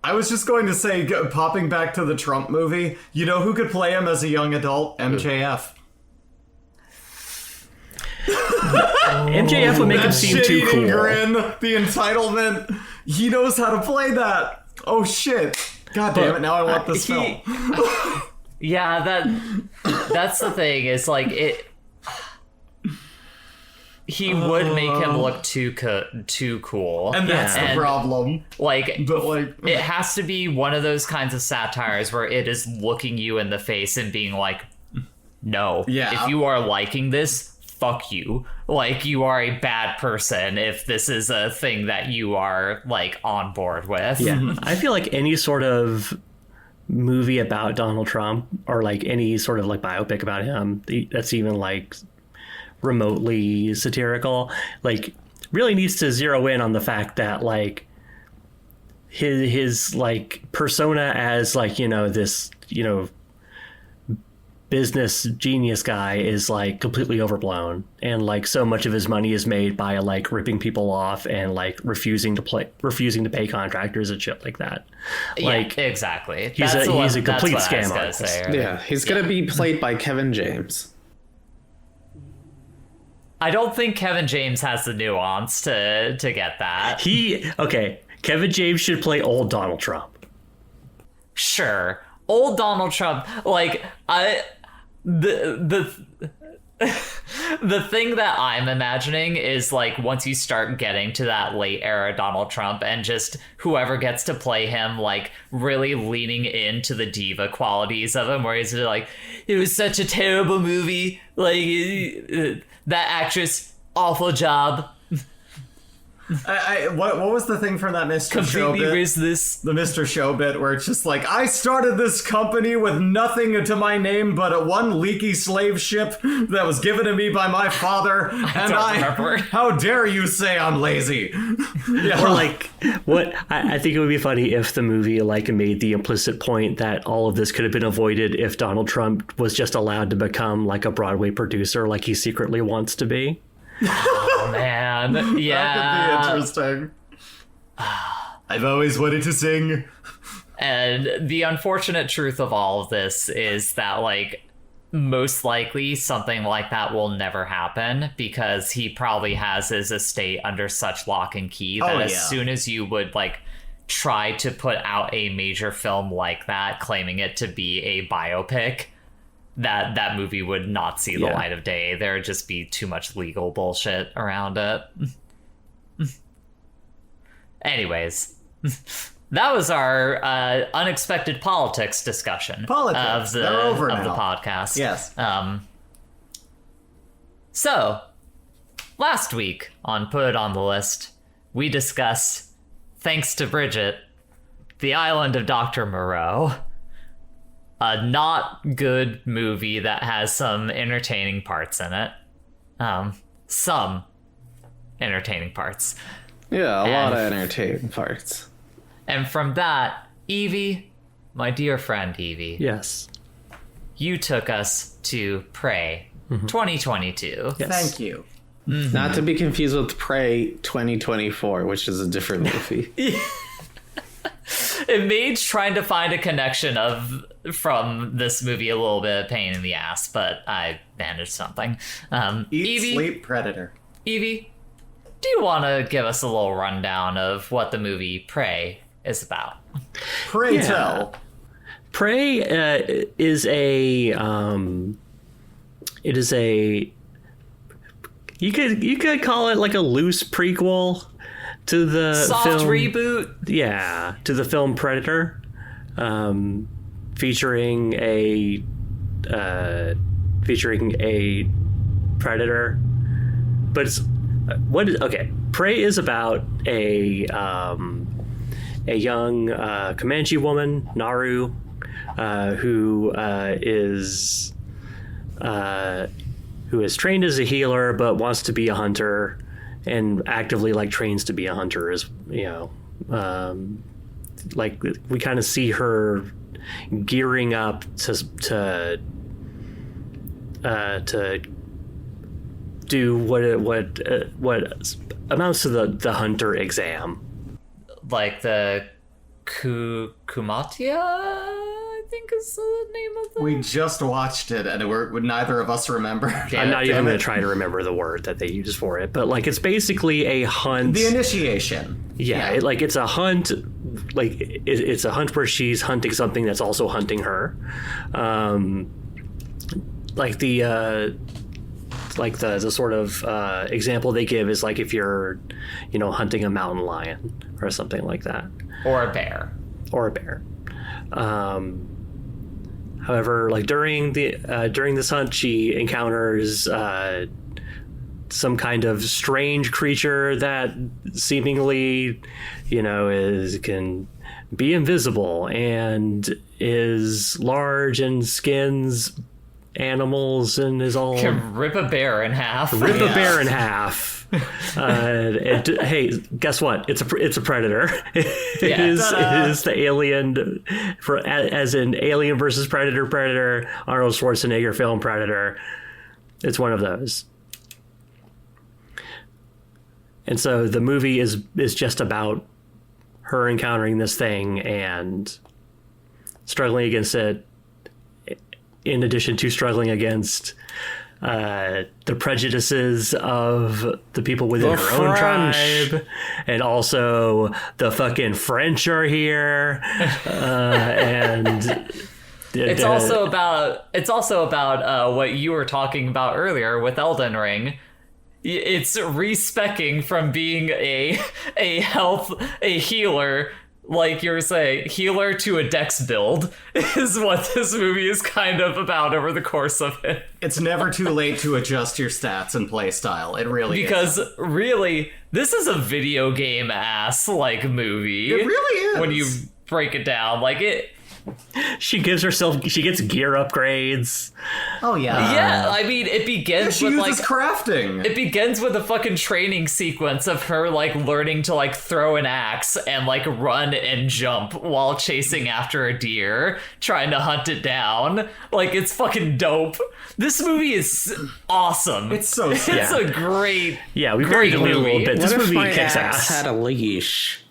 I was just going to say, popping back to the Trump movie, you know who could play him as a young adult? MJF. MJF would make him seem too cool. Grin, the entitlement. He knows how to play that. Oh shit. God damn it, now I want this film. Yeah, that's the thing. Is like it... He would make him look too cool, and that's the problem. It has to be one of those kinds of satires where it is looking you in the face and being like, "No, if you are liking this, fuck you. Like, you are a bad person if this is a thing that you are like on board with." Yeah, I feel like any sort of movie about Donald Trump or like any sort of like biopic about him that's even like remotely satirical, like really needs to zero in on the fact that like his like persona as like this business genius guy is like completely overblown, and like so much of his money is made by like ripping people off and like refusing to pay contractors and shit like that. Like, exactly. He's a complete scam artist. He's gonna be played by Kevin James. I don't think Kevin James has the nuance to get that. Kevin James should play old Donald Trump. Sure. Old Donald Trump, like, the thing that I'm imagining is like once you start getting to that late era Donald Trump and just whoever gets to play him like really leaning into the diva qualities of him, where he's like, it was such a terrible movie, like that actress, awful job. What was the thing from that Mr. Show bit? The Mr. Show bit where it's just like, I started this company with nothing to my name but one leaky slave ship that was given to me by my father, how dare you say I'm lazy? Or like, what I think it would be funny if the movie like made the implicit point that all of this could have been avoided if Donald Trump was just allowed to become like a Broadway producer like he secretly wants to be. Oh man, yeah, that could be interesting. I've always wanted to sing. And the unfortunate truth of all of this is that, like, most likely something like that will never happen because he probably has his estate under such lock and key that as soon as you would, like, try to put out a major film like that, claiming it to be a biopic, that movie would not see the light of day. There would just be too much legal bullshit around it. Anyways, that was our unexpected politics discussion of the podcast. Yes. So, last week on Put It On The List, we discussed, thanks to Bridget, The Island of Dr. Moreau, a not good movie that has some entertaining parts in it. Some entertaining parts. Yeah, a lot of entertaining parts. And from that, Evie, my dear friend Evie. Yes. You took us to Prey 2022. Yes. Thank you. Mm-hmm. Not to be confused with Prey 2024, which is a different movie. It made trying to find a connection from this movie a little bit of pain in the ass, but I managed something. Evie, Sleep, Predator. Evie, do you want to give us a little rundown of what the movie Prey is about? Pray tell. Prey is a it is a you could call it like a loose prequel to the soft film, reboot. Yeah, to the film Predator, featuring a predator, but it's Prey is about a young Comanche woman, Naru, who is trained as a healer but wants to be a hunter and actively like trains to be a hunter, as you know. Like we kind of see her gearing up to do what amounts to the hunter exam, like the Kumatia, I think is the name of the... We just watched it, and neither of us remember. I'm not even going to try to remember the word that they use for it, but like it's basically a hunt. The initiation. Yeah, it's a hunt. Like it's a hunt where she's hunting something that's also hunting her. Like the sort of example they give is like if you're, hunting a mountain lion or something like that, or a bear. However, like during this hunt, she encounters some kind of strange creature that seemingly, can be invisible and is large and skins animals and is all... Can rip a bear in half. Hey, guess what? It's a predator. It is the Alien, as in Alien versus Predator, Arnold Schwarzenegger film Predator. It's one of those. And so the movie is just about her encountering this thing and struggling against it, in addition to struggling against the prejudices of the people within her own tribe, and also the fucking French are here, and it's also about what you were talking about earlier with Elden Ring. It's respecing from being a healer, like you were saying, healer to a dex build is what this movie is kind of about over the course of it. It's never too late to adjust your stats and playstyle. It really is. Because really, this is a video game ass like movie. It really is. When you break it down, like it. She gets gear upgrades. Oh yeah. Yeah, I mean it begins with like crafting. It begins with a fucking training sequence of her like learning to like throw an axe and like run and jump while chasing after a deer, trying to hunt it down. Like it's fucking dope. This movie is awesome. It's so sick. It's a great we buried it a little bit. This movie my kicks axe ass. had a leash.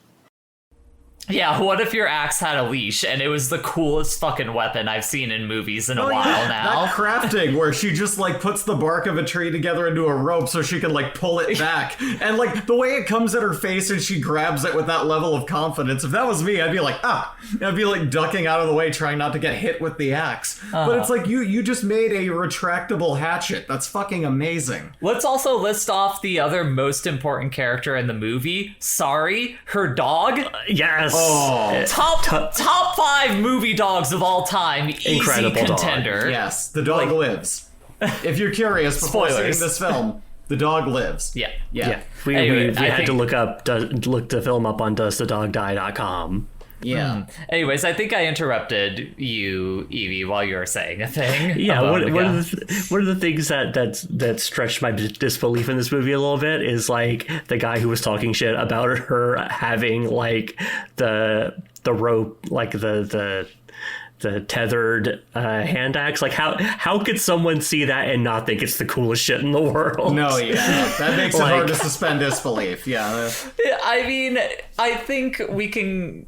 Yeah, what if your axe had a leash and it was the coolest fucking weapon I've seen in movies in a while now? That crafting where she just like puts the bark of a tree together into a rope so she can like pull it back. And like the way it comes at her face and she grabs it with that level of confidence. If that was me, I'd be like, I'd be like ducking out of the way trying not to get hit with the axe. But it's like you just made a retractable hatchet. That's fucking amazing. Let's also list off the other most important character in the movie. Sorry, her dog. Yes. Oh. Top 5 movie dogs of all time. Incredible Easy contender. Dog. Yes, the dog lives. If you're curious, before seeing this film, the dog lives. Yeah. We had to look the film up on doesthedogdie.com. Yeah. Anyways, I think I interrupted you, Evie, while you were saying a thing. Yeah. One of the things that stretched my disbelief in this movie a little bit is like the guy who was talking shit about her having like the rope, like the tethered hand axe. Like how could someone see that and not think it's the coolest shit in the world? No, yeah, that makes it hard to suspend disbelief. Yeah. I mean, I think we can.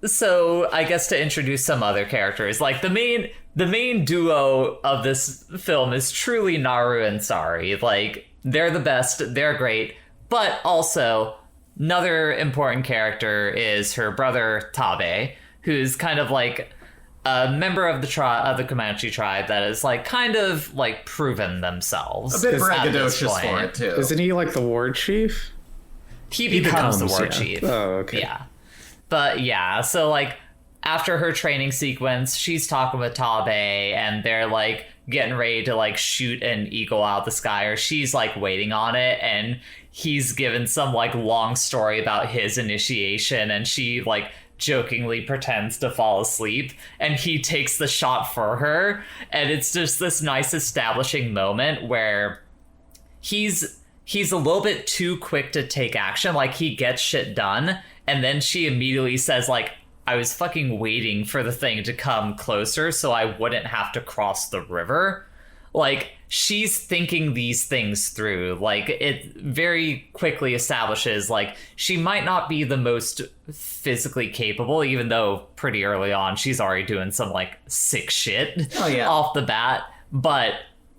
So I guess to introduce some other characters, like the main duo of this film is truly Naru and Sari. Like they're the best, they're great, but also another important character is her brother Tabe, who's kind of like a member of the Comanche tribe that is like kind of like proven themselves. A bit braggadocious for it too. Isn't he like the war chief? He becomes the war chief. Oh, okay. Yeah. But yeah, so like after her training sequence, she's talking with Tabe and they're like getting ready to like shoot an eagle out the sky, or she's like waiting on it, and he's given some like long story about his initiation, and she like jokingly pretends to fall asleep and he takes the shot for her, and it's just this nice establishing moment where he's a little bit too quick to take action. Like he gets shit done, and then she immediately says like, I was fucking waiting for the thing to come closer so I wouldn't have to cross the river. Like she's thinking these things through. Like it very quickly establishes like she might not be the most physically capable, even though pretty early on she's already doing some like sick shit off the bat, but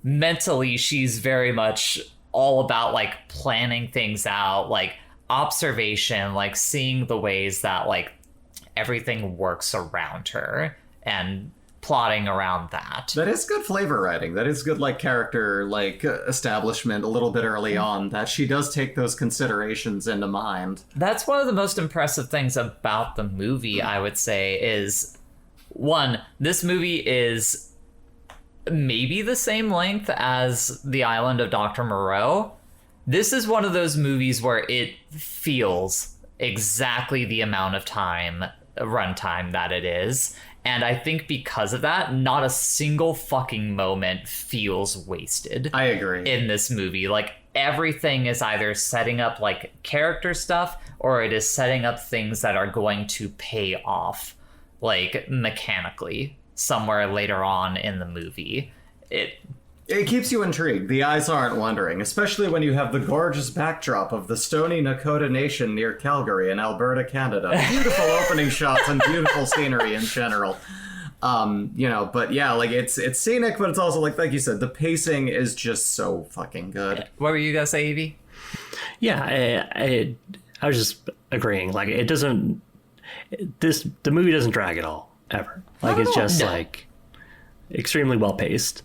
mentally she's very much all about like planning things out, like observation, like seeing the ways that like everything works around her and plotting around that. That is good flavor writing. That is good like character like establishment a little bit early on, that she does take those considerations into mind. That's one of the most impressive things about the movie, I would say, is one, this movie is maybe the same length as The Island of Dr. Moreau. This is one of those movies where it feels exactly the amount of runtime that it is. And I think because of that, not a single fucking moment feels wasted. I agree. In this movie. Like everything is either setting up like character stuff, or it is setting up things that are going to pay off like mechanically somewhere later on in the movie. It keeps you intrigued. The eyes aren't wandering, especially when you have the gorgeous backdrop of the stony Nakota Nation near Calgary in Alberta, Canada. Beautiful opening shots and beautiful scenery in general. But yeah, like it's scenic, but it's also like you said, the pacing is just so fucking good. What were you gonna say, Evie? Yeah, I was just agreeing. Like the movie doesn't drag at all ever. Like it's just like extremely well paced.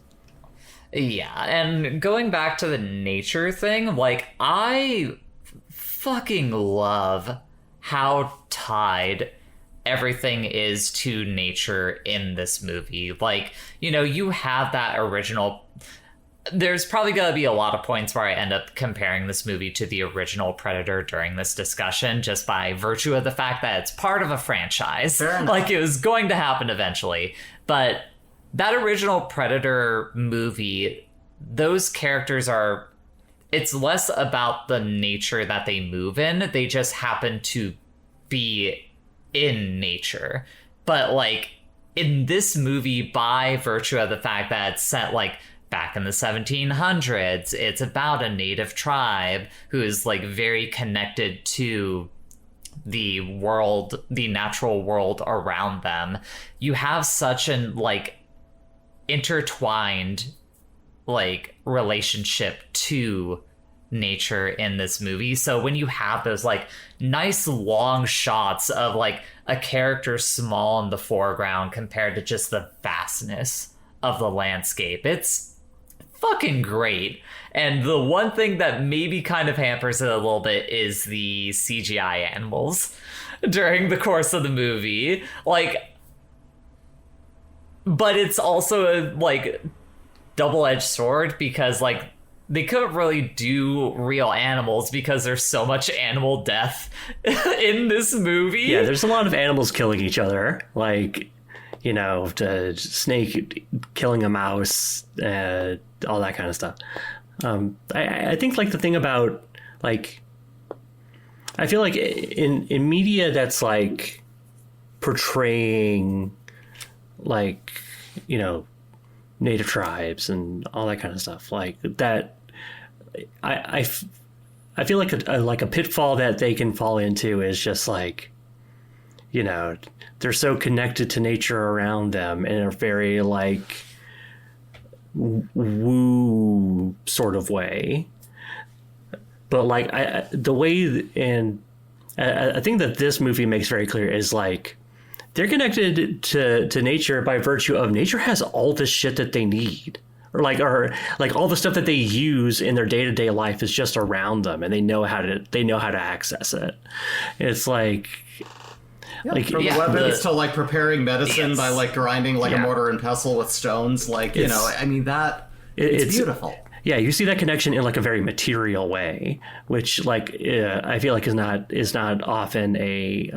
Yeah, and going back to the nature thing, like, I fucking love how tied everything is to nature in this movie. Like, you have that original... There's probably going to be a lot of points where I end up comparing this movie to the original Predator during this discussion, just by virtue of the fact that it's part of a franchise. Like, it was going to happen eventually. But that original Predator movie, those characters are... It's less about the nature that they move in. They just happen to be in nature. But, like, in this movie, by virtue of the fact that it's set, like, back in the 1700s, it's about a native tribe who is, like, very connected to the world, the natural world around them, you have such an like intertwined like relationship to nature in this movie. So when you have those like nice long shots of like a character small in the foreground compared to just the vastness of the landscape, it's fucking great. And the one thing that maybe kind of hampers it a little bit is the CGI animals during the course of the movie. Like, but it's also a like double-edged sword because like they couldn't really do real animals because there's so much animal death in this movie. Yeah, there's a lot of animals killing each other, like, you know, the snake killing a mouse, all that kind of stuff. I think like the thing about like, I feel like in media that's like portraying like, you know, native tribes and all that kind of stuff like that, I feel like a pitfall that they can fall into is just like, you know, they're so connected to nature around them in a very like woo sort of way. But like the way, and I think that this movie makes very clear is like they're connected to nature by virtue of nature has all this shit that they need. Or like all the stuff that they use in their day-to-day life is just around them, and they know how to access it. It's like, from the weapons to like preparing medicine by like grinding like a mortar and pestle with stones. Like, you know, I mean that it's beautiful. Yeah, you see that connection in like a very material way, which like I feel like is not often a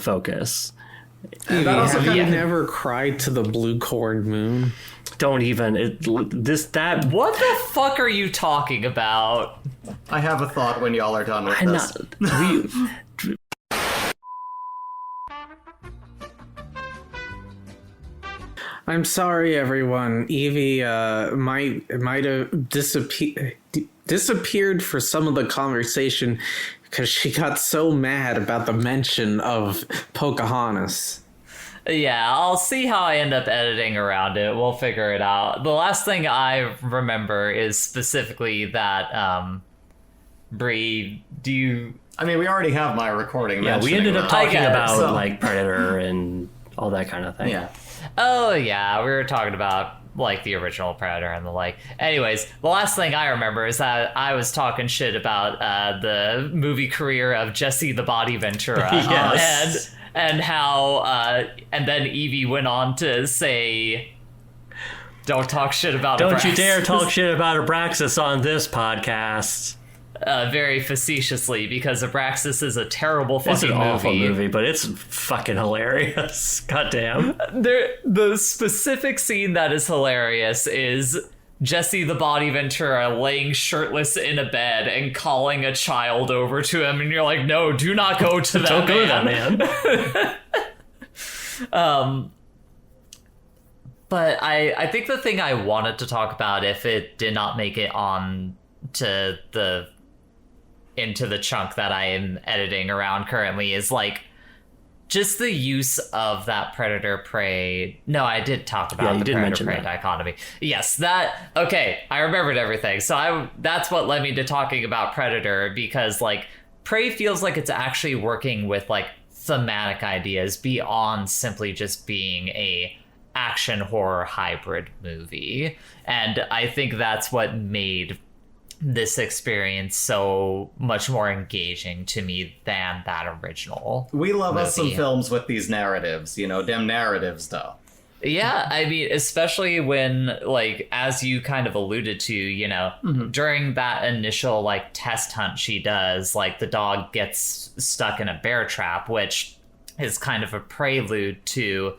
focus. Have you never cried to the blue corn moon? Don't even. What the fuck are you talking about? I have a thought when y'all are done with this. I'm sorry, everyone. Evie might have disappeared for some of the conversation because she got so mad about the mention of Pocahontas. Yeah, I'll see how I end up editing around it. We'll figure it out. The last thing I remember is specifically that, Bree, do you... I mean, we already have my recording. Yeah, we ended up talking about like Predator and all that kind of thing. Yeah. Oh, yeah, we were talking about like the original Predator and the like. Anyways, the last thing I remember is that I was talking shit about the movie career of Jesse the Body Ventura. Yes. And how and then Evie went on to say, don't talk shit about Don't Abraxas. you dare talk shit about Abraxas on this podcast. Very facetiously, because Abraxas is a terrible fucking movie. It's an awful movie, but it's fucking hilarious. Goddamn. The specific scene that is hilarious is Jesse the Body Ventura laying shirtless in a bed and calling a child over to him, and you're like, no, do not go to that Don't go to that man. But I think the thing I wanted to talk about, if it did not make it on to into the chunk that I am editing around currently, is like just the use of that predator prey. No, I did talk about the predator prey dichotomy. Yes, that. Okay, I remembered everything. So that's what led me to talking about Predator, because like Prey feels like it's actually working with like thematic ideas beyond simply just being a action horror hybrid movie. And I think that's what made this experience so much more engaging to me than that original We love movie. Us some films with these narratives, you know, them narratives though. Yeah, I mean, especially when, like, as you kind of alluded to, you know, during that initial, like, test hunt she does, like, the dog gets stuck in a bear trap, which is kind of a prelude to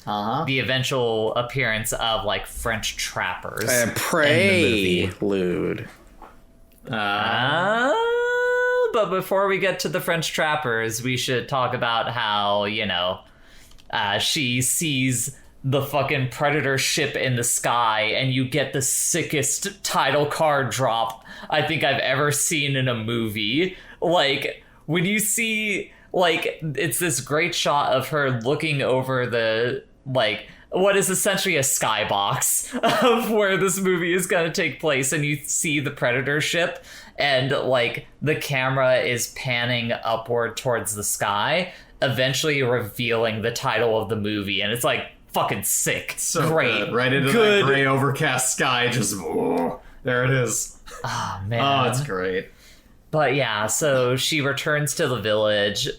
the eventual appearance of, like, French trappers. Prelude. But before we get to the French trappers, we should talk about how, you know, she sees the fucking Predator ship in the sky, and you get the sickest title card drop I think I've ever seen in a movie. like when you see like it's this great shot of her looking over the like what is essentially a skybox of where this movie is going to take place, and you see the Predator ship, and like the camera is panning upward towards the sky, eventually revealing the title of the movie, and it's like fucking sick. So great. Good. Right into that gray overcast sky, just there it is. Oh man. Oh, it's great. But yeah, so she returns to the village.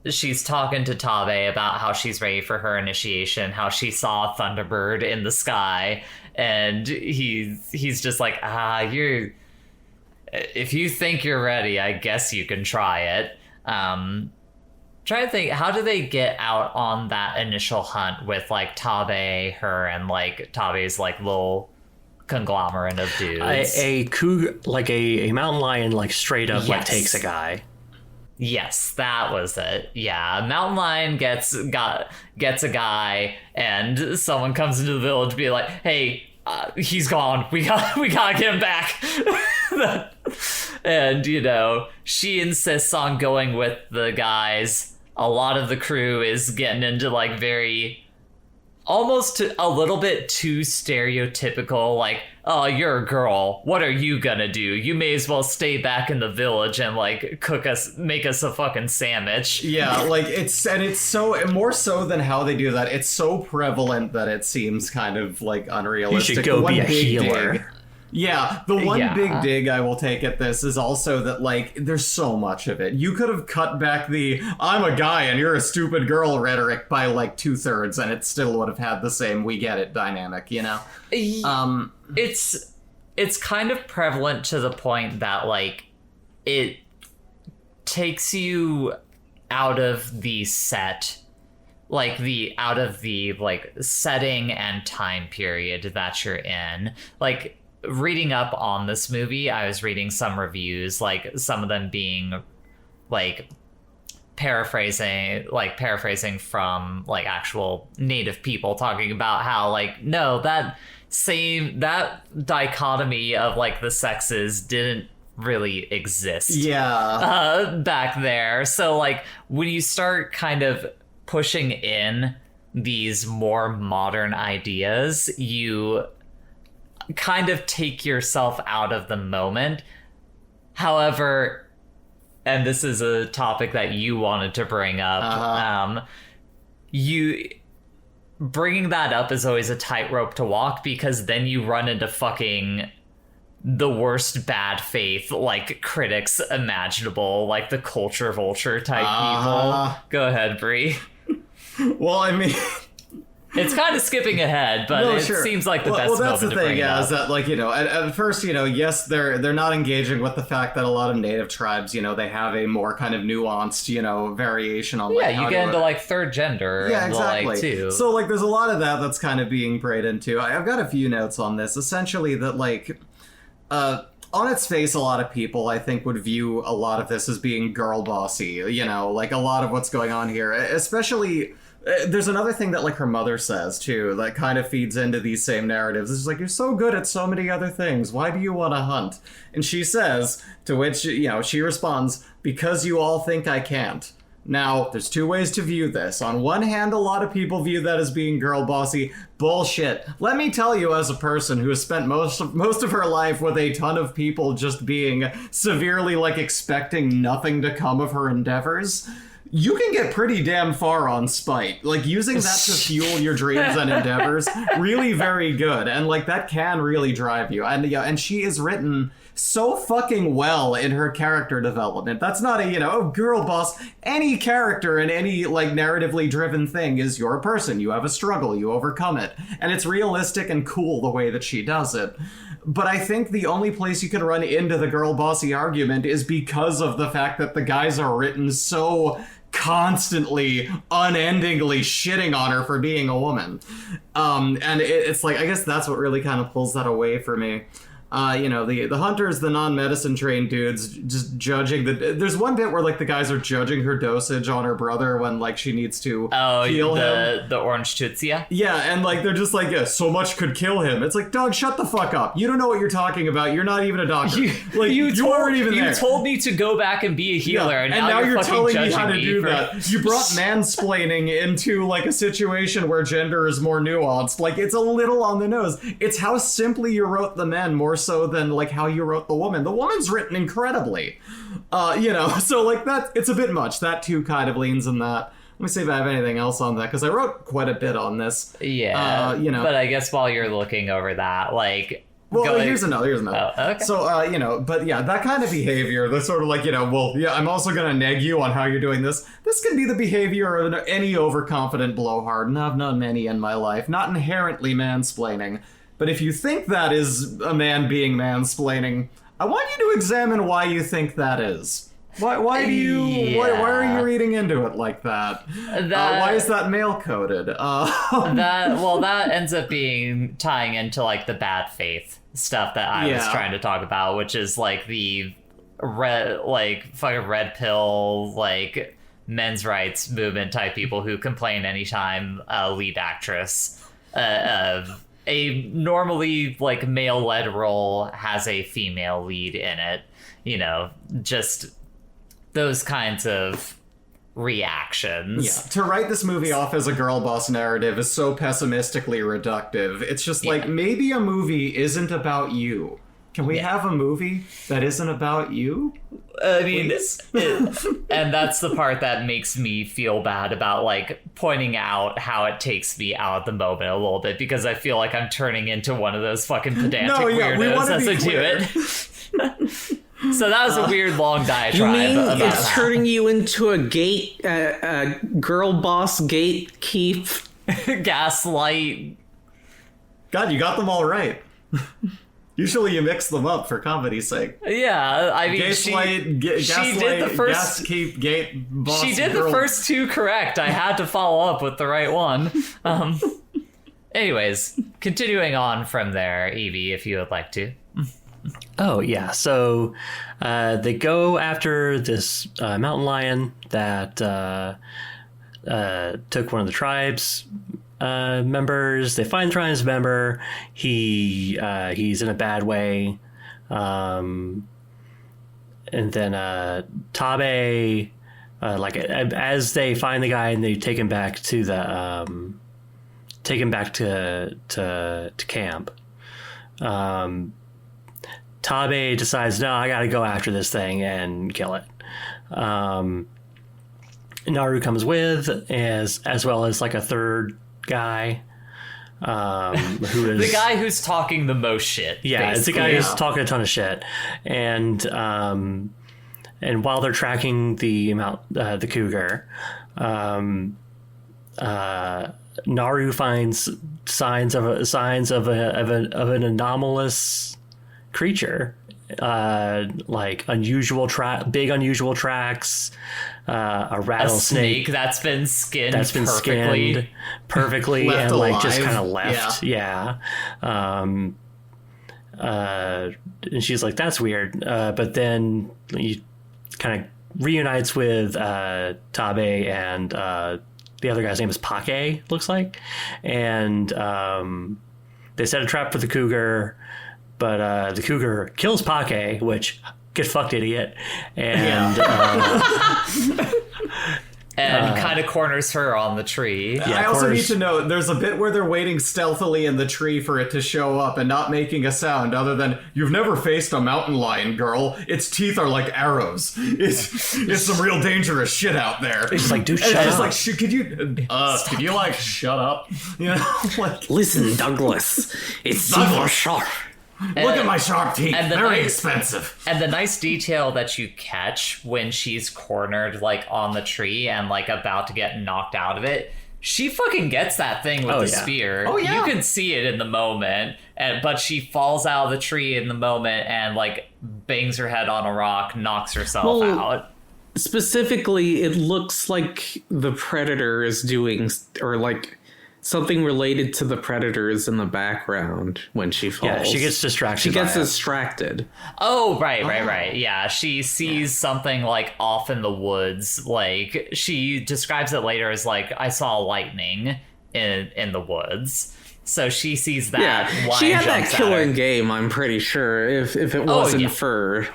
She's talking to Tabe about how she's ready for her initiation, how she saw a Thunderbird in the sky, and he's just like, if you think you're ready, I guess you can try it. Trying to think, how do they get out on that initial hunt with like Tabe, her, and like Tabe's like little conglomerate of dudes? A mountain lion like straight up like takes a guy. Yes, that was it. Yeah, Mountain Lion gets a guy, and someone comes into the village, be like, "Hey, he's gone. We gotta get him back." And you know, she insists on going with the guys. A lot of the crew is getting into like very, almost a little bit too stereotypical, like, oh, you're a girl, what are you gonna do? You may as well stay back in the village and like make us a fucking sandwich. Yeah, like it's so more so than how they do that, it's so prevalent that it seems kind of like unrealistic. You should go be a healer. Dig. Yeah, the one big dig I will take at this is also that, like, there's so much of it. You could have cut back the "I'm a guy and you're a stupid girl" rhetoric by, like, 2/3, and it still would have had the same "we get it" dynamic, you know? It's kind of prevalent to the point that, like, it takes you out of the set, like, out of the, like, setting and time period that you're in. Like, reading up on this movie, I was reading some reviews, like some of them being like paraphrasing from like actual native people talking about how like, no, that dichotomy of like the sexes didn't really exist back there. So like when you start kind of pushing in these more modern ideas, you kind of take yourself out of the moment. However, and this is a topic that you wanted to bring up, you bringing that up is always a tightrope to walk, because then you run into fucking the worst bad faith like critics imaginable, like the culture vulture type people. Go ahead, Bree. Well, I mean, it's kind of skipping ahead, but seems like the best moment to bring it up. Is that, like, you know, at first, you know, yes, they're not engaging with the fact that a lot of native tribes, you know, they have a more kind of nuanced, you know, variation on, like, you get into, like, third gender. Yeah, and exactly. Like, too. So, like, there's a lot of that's kind of being preyed into. I've got a few notes on this. Essentially, that, like, on its face, a lot of people, I think, would view a lot of this as being girl bossy, you know, like, a lot of what's going on here, especially... There's another thing that, like, her mother says, too, that kind of feeds into these same narratives. It's like, you're so good at so many other things. Why do you want to hunt? And she says, to which, you know, she responds, because you all think I can't. Now, there's two ways to view this. On one hand, a lot of people view that as being girl bossy. Bullshit. Let me tell you, as a person who has spent most of her life with a ton of people just being severely, like, expecting nothing to come of her endeavors, you can get pretty damn far on spite. Like, using that to fuel your dreams and endeavors, really very good. And, like, that can really drive you. And, yeah, and she is written so fucking well in her character development. That's not a, you know, oh, girl boss. Any character in any, like, narratively driven thing is your person. You have a struggle. You overcome it. And it's realistic and cool the way that she does it. But I think the only place you can run into the girl bossy argument is because of the fact that the guys are written so constantly, unendingly shitting on her for being a woman. And it's like, I guess that's what really kind of pulls that away for me. The hunters, the non-medicine trained dudes, just judging there's one bit where like the guys are judging her dosage on her brother when like she needs to heal him. The orange Tutsia. Yeah, and like they're just like, yeah, so much could kill him. It's like, dog, shut the fuck up. You don't know what you're talking about. You're not even a doctor. You weren't even there. You told me to go back and be a healer, and now you're telling me how to me do that. You brought mansplaining into like a situation where gender is more nuanced. Like, it's a little on the nose. It's how simply you wrote the men more so than like how you wrote the woman. The woman's written incredibly. So like that, it's a bit much. That too kind of leans in that. Let me see if I have anything else on that, because I wrote quite a bit on this. Yeah, but I guess while you're looking over that, like... Here's another. Oh, okay. So, but yeah, that kind of behavior, that's sort of like, I'm also going to neg you on how you're doing this. This can be the behavior of any overconfident blowhard, and I've known many in my life. Not inherently mansplaining, but if you think that is a man being mansplaining, I want you to examine why you think that is. Why are you reading into it like that? Why is that male coded? That ends up tying into like the bad faith stuff that I was trying to talk about, which is like the fucking red pill, like men's rights movement type people who complain anytime a lead actress of a normally like male led role has a female lead in it. Just those kinds of reactions. Yeah. To write this movie off as a girl boss narrative is so pessimistically reductive. It's just like, maybe a movie isn't about you. Can we have a movie that isn't about you? I mean, and that's the part that makes me feel bad about like pointing out how it takes me out of the moment a little bit, because I feel like I'm turning into one of those fucking pedantic weirdos as I do it. So that was a weird long diatribe. You mean about it's that. turning you into a girl boss gatekeep? Gaslight. God, you got them all right. Usually you mix them up for comedy's sake. Yeah, I mean, she did the first. Gaskeep, gate, boss. She did the first two correct. I had to follow up with the right one. Anyways, continuing on from there, Evie, if you would like to. Oh, yeah. So they go after this mountain lion that took one of the tribe's members. They find the tribe's member. He's in a bad way. And then Tabe, as they find the guy and they take him back to to camp. Tabe decides, no, I got to go after this thing and kill it. Naru comes with, as well as like a third guy, who is the guy who's talking the most shit. Yeah, it's the guy who's talking a ton of shit, and while they're tracking the cougar, Naru finds signs of an anomalous creature, like big unusual tracks, a rattlesnake that's been skinned perfectly left and alive. like just kind of left. And she's like, that's weird, but then he kind of reunites with Tabe, and the other guy's name is Pake, looks like, and they set a trap for the cougar. But the cougar kills Pake, which, get fucked, idiot. And kind of corners her on the tree. I also need to note, there's a bit where they're waiting stealthily in the tree for it to show up and not making a sound other than, you've never faced a mountain lion, girl. Its teeth are like arrows. It's some real dangerous shit out there. It's like, dude, shut up. It's like, could you like, shut up? Like, listen, Douglas, it's super sharp. Look at my sharp teeth. Very expensive. And the nice detail that you catch when she's cornered, like, on the tree and, like, about to get knocked out of it, she fucking gets that thing with the spear. Oh, yeah. You can see it in the moment, but she falls out of the tree in the moment and, like, bangs her head on a rock, knocks herself out. Specifically, it looks like the predator is doing, or like something related to the predators in the background when she falls. Yeah, she gets distracted. She gets by it. distracted. Oh, right. Yeah, she sees something like off in the woods. Like she describes it later as like I saw lightning in the woods. So she sees that. Yeah, she had that killing game. I'm pretty sure if it wasn't for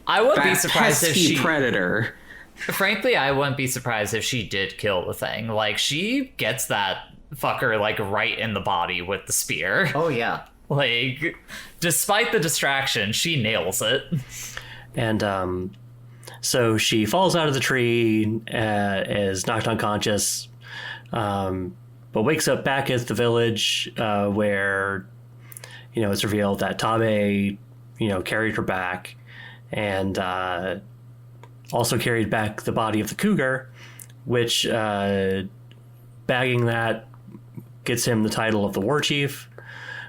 I wouldn't be that surprised if pesky she. predator. Frankly, I wouldn't be surprised if she did kill the thing. Like she gets that fucker like right in the body with the spear. Oh yeah. Like, despite the distraction, she nails it. And so she falls out of the tree, is knocked unconscious, but wakes up back at the village where, it's revealed that Tabe, carried her back and also carried back the body of the cougar, which bagging that gets him the title of the war chief.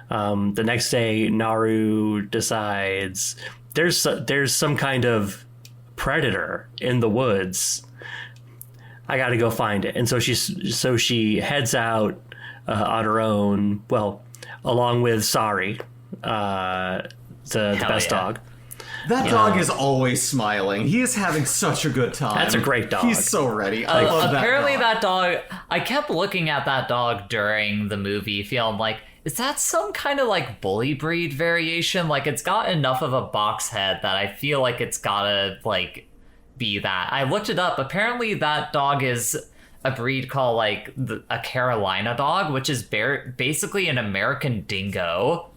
The next day, Naru decides there's some kind of predator in the woods. I got to go find it, and so she heads out on her own. Well, along with Sari, the best dog. That dog is always smiling. He is having such a good time. That's a great dog. He's so ready. I love that apparently, dog. that dog. I kept looking at that dog during the movie, feeling like, is that some kind of like bully breed variation? Like, it's got enough of a box head that I feel like it's gotta like be that. I looked it up. Apparently, that dog is a breed called like a Carolina dog, which is basically an American dingo.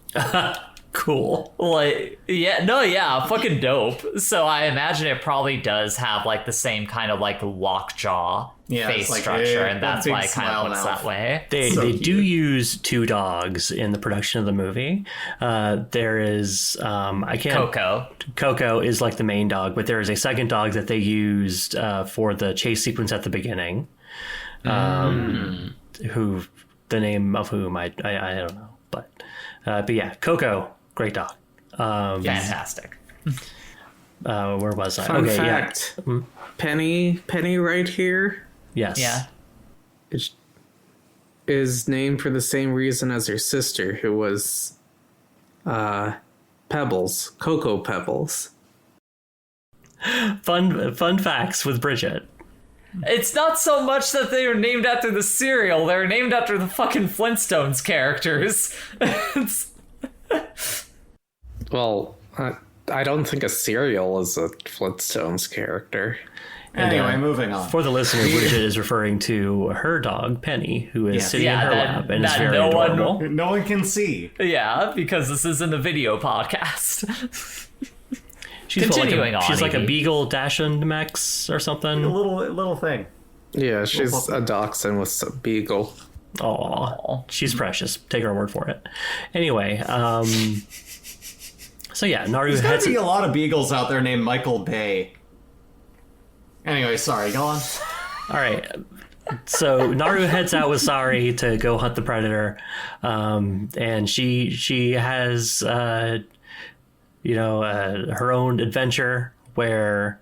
Cool. Like, fucking dope. So I imagine it probably does have like the same kind of like lockjaw face like, structure, and that's big why it kind of looks smile that way. They do use two dogs in the production of the movie. There is Coco is like the main dog, but there is a second dog that they used for the chase sequence at the beginning. Who the name of whom I don't know, but yeah, Coco, great dog. Fantastic. Where was I? Fun fact. Yeah. Penny right here Yes. Yeah. is named for the same reason as her sister, who was Pebbles, Cocoa Pebbles. Fun facts with Bridget. It's not so much that they were named after the cereal; they were named after the fucking Flintstones characters. Well, I don't think a cereal is a Flintstones character. Anyway, moving on. For the listener, Bridget is referring to her dog, Penny, who is sitting in her lap and is very adorable. No one can see. Yeah, because this isn't a video podcast. She's Continuing on, She's like a Evie. Beagle Dachshund or something. A little thing. Yeah, she's a dachshund with a beagle. Aw, she's precious. Take our word for it. Anyway, so yeah, Naru There's heads. gotta be a lot of beagles out there named Michael Bay. Anyway, sorry, go on. All right. So Naru heads out with Sari to go hunt the predator, and she has her own adventure where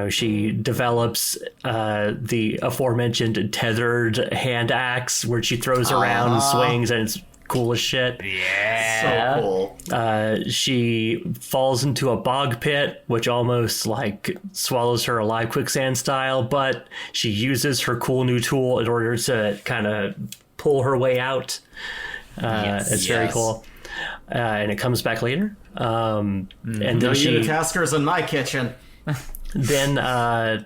she develops the aforementioned tethered hand axe where she throws around and swings, and it's cool as shit. Yeah. So cool. She falls into a bog pit, which almost like swallows her alive quicksand style, but she uses her cool new tool in order to kind of pull her way out. It's very cool. And it comes back later. And then No unitaskers in my kitchen. then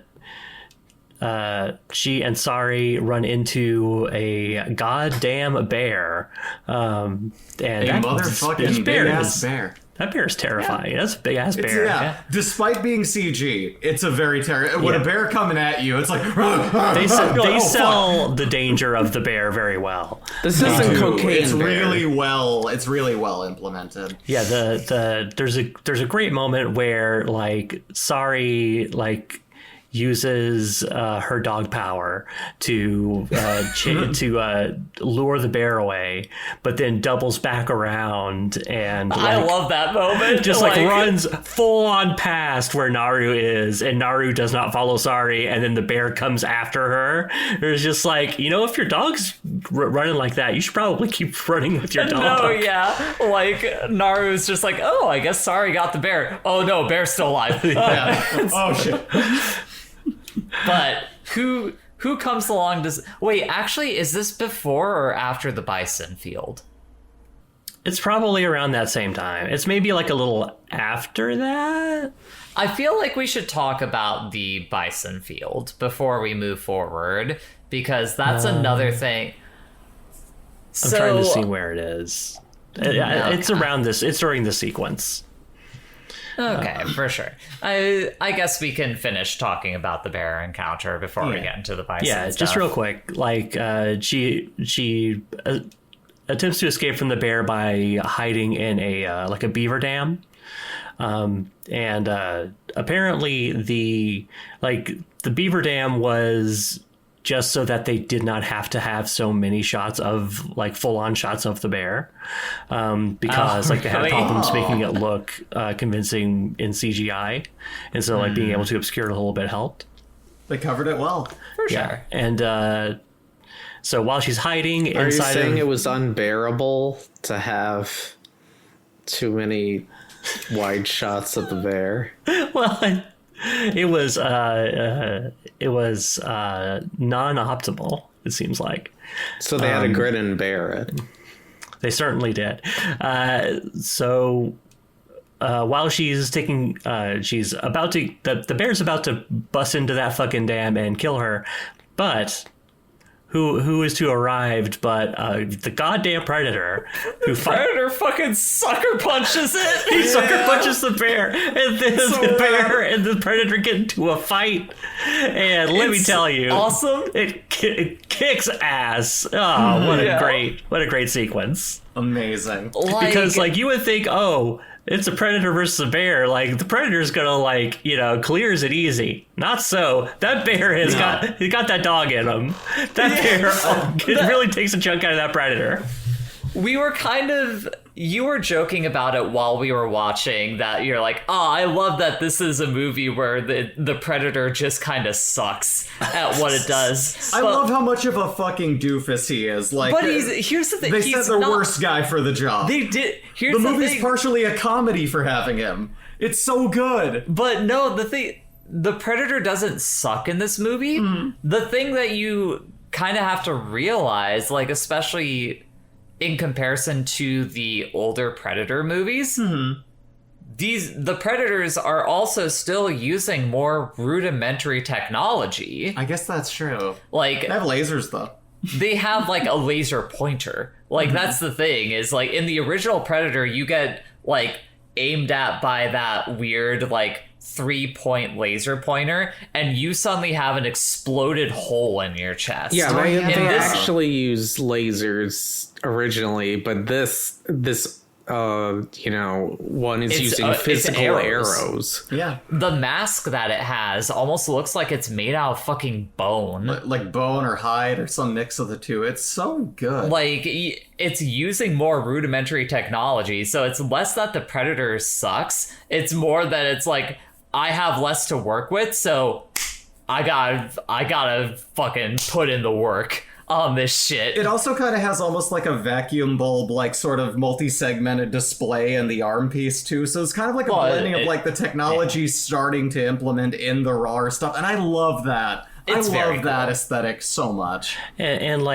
she and Sari run into a goddamn bear. And A motherfucking big-ass bear. That bear is terrifying. That's a big-ass bear. Yeah. Despite being CG, it's a very terrifying... When a bear coming at you, it's like... They Oh, sell the danger of the bear very well. This isn't cocaine. It's bear. really well implemented. Yeah, there's a great moment where like Sari like uses her dog power to lure the bear away, but then doubles back around and I love that moment. Just like runs full on past where Naru is, and Naru does not follow Sari, and then the bear comes after her. It's just like, if your dog's running like that, you should probably keep running with your dog. No, yeah. Like, Naru's just like, oh, I guess Sari got the bear. Oh no, bear's still alive. Oh shit. But who comes along to... Wait, actually, is this before or after the bison field? It's probably around that same time. It's maybe like a little after that. I feel like we should talk about the bison field before we move forward, because that's another thing. I'm trying to see where it is. It's around this. It's during the sequence. Okay, for sure. I guess we can finish talking about the bear encounter before we get into the bison stuff. Just real quick. Like, she attempts to escape from the bear by hiding in a beaver dam. And apparently the beaver dam was just so that they did not have to have so many shots of full-on shots of the bear, because they had problems making it look convincing in CGI, and so being able to obscure it a little bit helped. They covered it well, for sure. And so while she's hiding Are inside, you saying it was unbearable to have too many wide shots of the bear? Well, it was non-optimal, it seems like. So they had to grin and bear it. They certainly did. So while she's she's about to, the bear's about to bust into that fucking dam and kill her, but who is to arrive but the goddamn predator, Predator fucking sucker punches it. He sucker punches the bear, and then the bear and the predator get into a fight, and let me tell you, awesome. It kicks ass. Oh, what a great sequence. Amazing. Because you would think, oh, it's a predator versus a bear. The predator's gonna clears it easy. Not so. That bear has got that dog in him. That bear it really takes a chunk out of that predator. You were joking about it while we were watching, that you're like, I love that this is a movie where the predator just kind of sucks at what it does. I love how much of a fucking doofus he is. But here's the thing. They said the worst guy for the job. They did. Here's the the movie's thing. partially a comedy for having him. It's so good. But no, the predator doesn't suck in this movie. The thing that you kind of have to realize, especially in comparison to the older Predator movies, the Predators are also still using more rudimentary technology. I guess that's true. They have lasers, though. They have, a laser pointer. That's the thing, is, in the original Predator, you get, aimed at by that weird, 3-point laser pointer, and you suddenly have an exploded hole in your chest. Yeah, they actually use lasers originally, but this one is using physical arrows. Yeah. The mask that it has almost looks like it's made out of fucking bone. Like bone or hide or some mix of the two. It's so good. It's using more rudimentary technology, so it's less that the Predator sucks. It's more that it's I have less to work with, so I gotta fucking put in the work on this shit. It also kind of has almost like a vacuum bulb, sort of multi-segmented display in the arm piece too. So it's kind of like a blending of the technology starting to implement in the raw stuff, and I love that. I love that aesthetic so much. And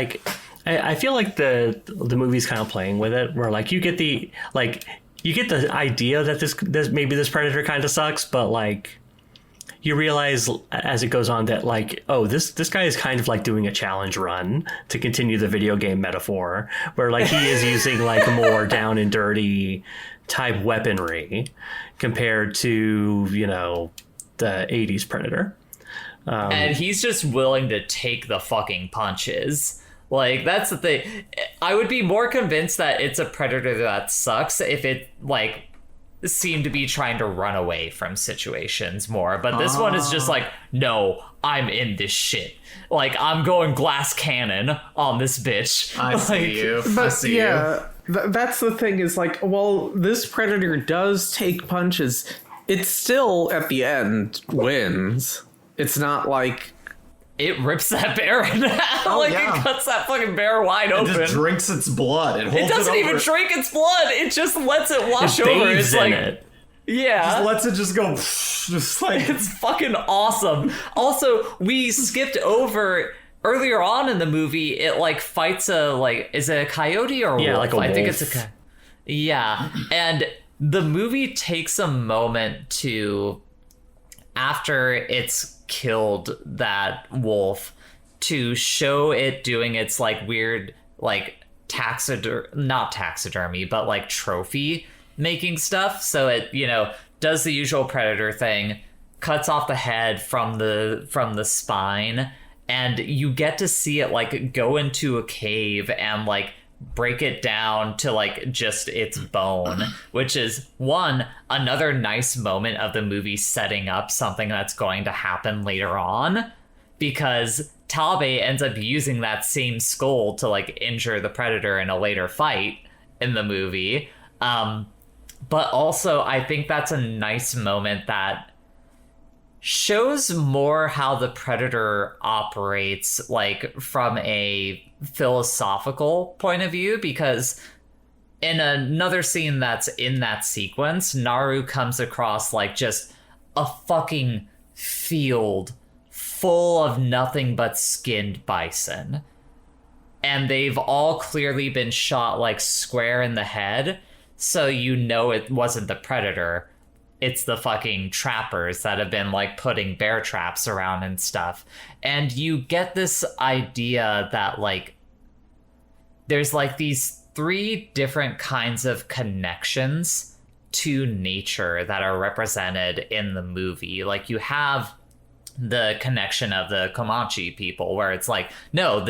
I feel like the movie's kind of playing with it, where you get the you get the idea that this maybe this predator kind of sucks, but you realize as it goes on that this guy is kind of doing a challenge run, to continue the video game metaphor, where he is using more down and dirty type weaponry compared to the 80s Predator. And he's just willing to take the fucking punches. That's the thing. I would be more convinced that it's a Predator that sucks if it seem to be trying to run away from situations more, but this one is just like, no, I'm in this shit. Like, I'm going glass cannon on this bitch. I see you. But I see you. that's the thing is like, well, this predator does take punches. It still at the end wins. It's not like it rips that bear in half. Like, yeah. it cuts that fucking bear wide open. It just drinks its blood. It holds doesn't it even over. drink its blood. It just lets it wash It over. bathes It's in like, it. yeah. Just lets it just go. Just like It's fucking awesome. Also, we skipped over earlier on in the movie. It like fights a like, is it a coyote or a wolf? like a I think wolf. it's a yeah. And the movie takes a moment to, after it's killed that wolf, to show it doing its like weird like not taxidermy, but like trophy making stuff. So it, you know, does the usual predator thing, cuts off the head from the spine, and you get to see it like go into a cave and like break it down to like just its bone, which is another nice moment of the movie setting up something that's going to happen later on, because Taabe ends up using that same skull to like injure the predator in a later fight in the movie. But also I think that's a nice moment that shows more how the predator operates, like from a philosophical point of view, because in another scene that's in that sequence, Naru comes across like just a fucking field full of nothing but skinned bison, and they've all clearly been shot like square in the head, so you know it wasn't the predator. It's the fucking trappers that have been like putting bear traps around and stuff. And you get this idea that like there's like these 3 different kinds of connections to nature that are represented in the movie. Like you have the connection of the Comanche people, where it's like, no,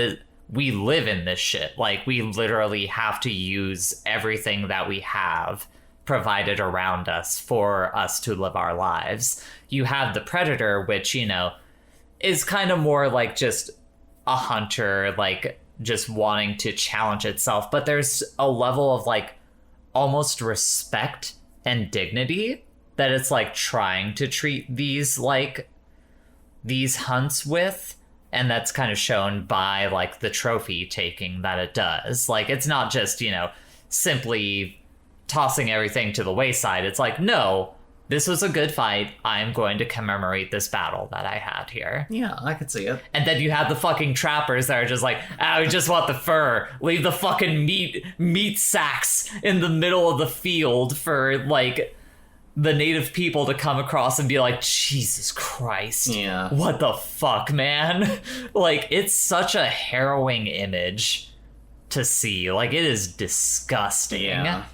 we live in this shit. Like, we literally have to use everything that we have provided around us for us to live our lives. You have the predator, which, you know, is kind of more like just a hunter, like just wanting to challenge itself. But there's a level of like almost respect and dignity that it's like trying to treat these hunts with, and that's kind of shown by like the trophy taking that it does. Like, it's not just, you know, simply tossing everything to the wayside. It's like, no, this was a good fight. I'm going to commemorate this battle that I had here. yeah, I could see it. And then you have the fucking trappers that are just like, we just want the fur. Leave the fucking meat sacks in the middle of the field for like the native people to come across and be like, Jesus Christ. Yeah. What the fuck, man? Like, it's such a harrowing image to see. Like, it is disgusting. Yeah.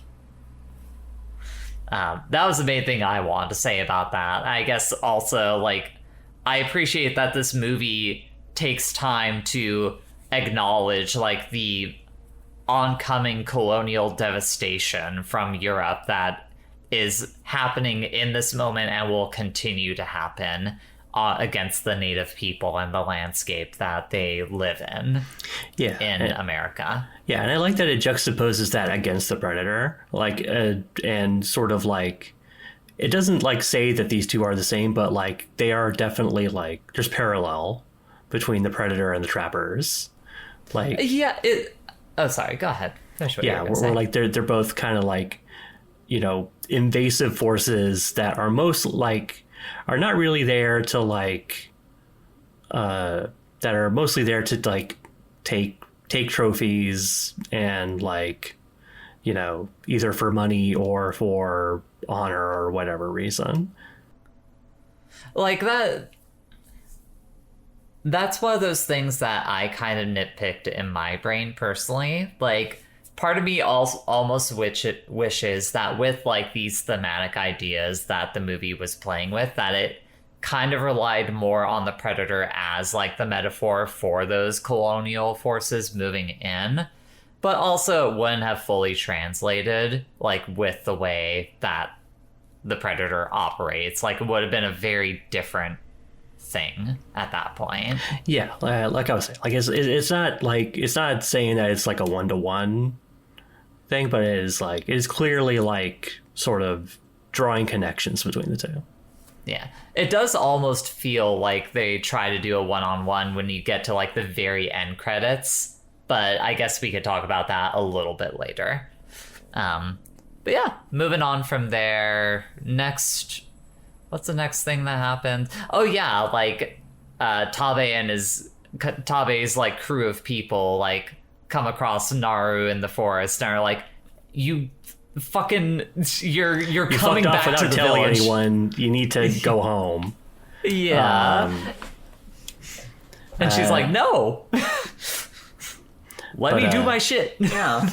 That was the main thing I wanted to say about that. I guess also, like, I appreciate that this movie takes time to acknowledge, like, the oncoming colonial devastation from Europe that is happening in this moment and will continue to happen against the native people and the landscape that they live in America. Yeah, and I like that it juxtaposes that against the predator, like, and sort of like, it doesn't like say that these two are the same, but like they are definitely like there's parallel between the predator and the trappers. Like, yeah, sorry, go ahead. Finish what you were gonna say. we're like they're both kind of like, you know, invasive forces that are are not really there to like that are mostly there to like take trophies and like, you know, either for money or for honor or whatever reason. Like that's one of those things that I kind of nitpicked in my brain personally. Like, part of me almost wishes that with like these thematic ideas that the movie was playing with, that it kind of relied more on the predator as like the metaphor for those colonial forces moving in, but also it wouldn't have fully translated like with the way that the Predator operates. Like, it would have been a very different thing at that point. Yeah, like I was saying, like it's not saying that it's like a 1-to-1 thing, but it is clearly like sort of drawing connections between the two. Yeah, it does almost feel like they try to do a one-on-one when you get to like the very end credits, but I guess we could talk about that a little bit later. But yeah, moving on from there. Next, what's the next thing that happened? Oh yeah, like Tabe's like crew of people like come across Naru in the forest and are like, you fucking you're coming back without to the telling village. anyone. You need to go home. Yeah. And she's like, no. Let me do my shit. Yeah.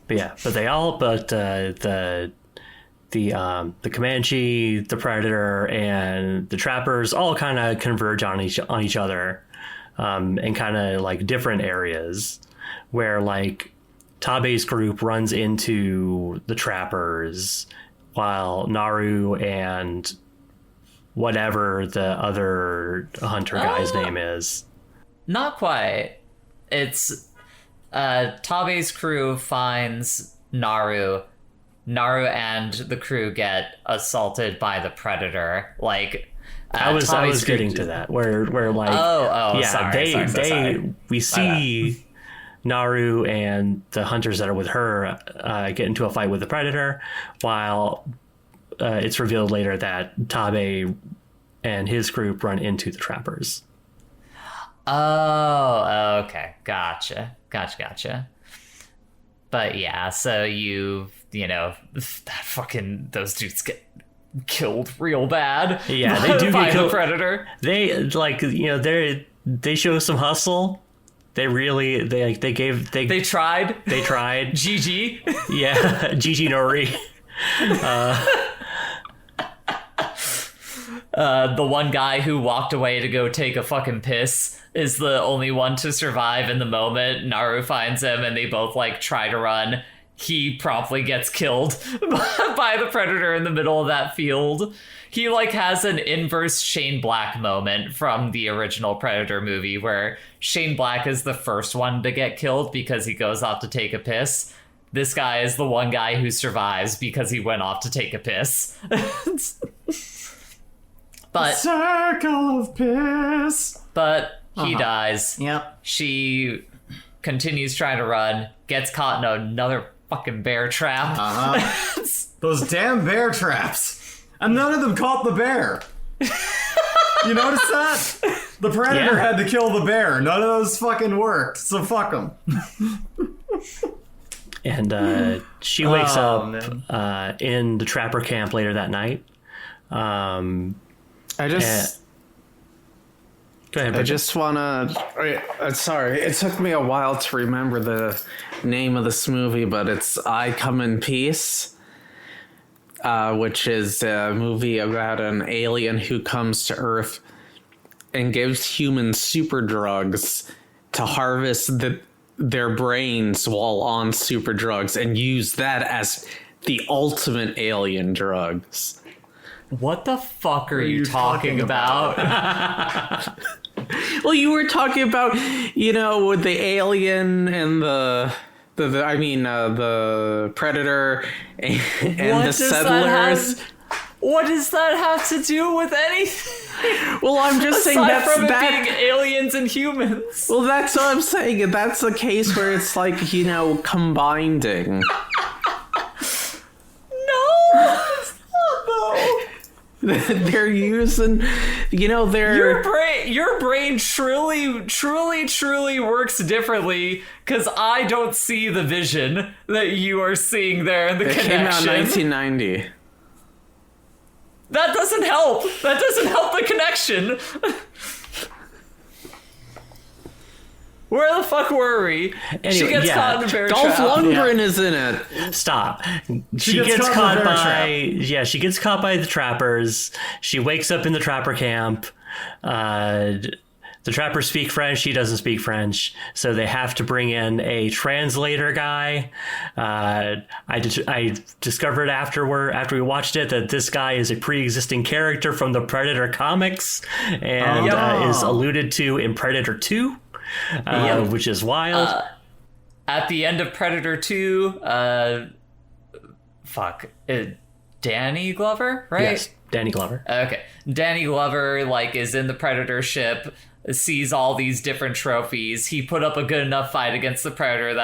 But the Comanche, the Predator, and the Trappers all kind of converge on each other, in kind of like different areas, where like Tabe's group runs into the Trappers, while Naru and whatever the other hunter guy's name is. Not quite. It's Tabe's crew finds Naru. Naru and the crew get assaulted by the Predator. Like, I was getting to that where like sorry. We see Naru and the hunters that are with her get into a fight with the Predator, while it's revealed later that Tabe and his group run into the Trappers. Oh, okay. Gotcha. But yeah, so you know, fucking those dudes get killed real bad. Yeah, they do by get killed. The Predator. They like, you know, they show some hustle. They tried. They tried. GG. Yeah, GG Nori. The one guy who walked away to go take a fucking piss is the only one to survive in the moment. Naru finds him and they both like try to run. He promptly gets killed by the Predator in the middle of that field. He like has an inverse Shane Black moment from the original Predator movie where Shane Black is the first one to get killed because he goes off to take a piss. This guy is the one guy who survives because he went off to take a piss. But Circle of piss. But he dies. Yep. She continues trying to run, gets caught in another fucking bear trap. Those damn bear traps. And none of them caught the bear. You notice that? The Predator had to kill the bear. None of those fucking worked. So fuck them. And she wakes up in the Trapper camp later that night. Go ahead, Bridget. I just want to... sorry, it took me a while to remember the name of this movie, but it's I Come in Peace, which is a movie about an alien who comes to Earth and gives humans super drugs to harvest their brains while on super drugs and use that as the ultimate alien drugs. What the fuck are you talking about? Well, you were talking about, you know, with the alien and the Predator and the settlers. What does that have to do with anything? Well, I'm just saying Aside that's from it that. being aliens and humans. Well, that's what I'm saying. That's the case where it's like, you know, combining. No. They're using, you know, Your brain truly works differently because I don't see the vision that you are seeing there in the connection. It came out in 1990. That doesn't help. That doesn't help the connection. Where the fuck were we? Anyway, she gets caught in a bear Dolph trap. Lundgren is in it. Stop. She gets caught she gets caught by the Trappers. She wakes up in the Trapper camp. The the trappers speak French. He doesn't speak French, so they have to bring in a translator guy. I discovered after we watched it that this guy is a pre-existing character from the Predator comics and is alluded to in Predator 2, which is wild. At the end of Predator 2, Danny Glover, right? Yes, Danny Glover. Okay. Danny Glover, like, is in the Predator ship, sees all these different trophies. He put up a good enough fight against the Predator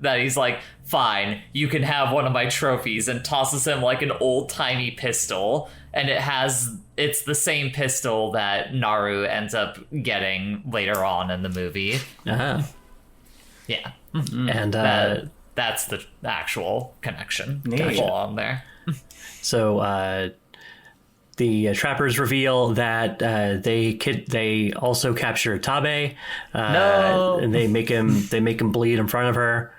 that he's like, fine, you can have one of my trophies, and tosses him like an old-timey pistol. And it's the same pistol that Naru ends up getting later on in the movie. Uh-huh. Yeah. And that's the actual connection Neat. on there. So the trappers reveal that they also capture Tabe. No. And they make him bleed in front of her.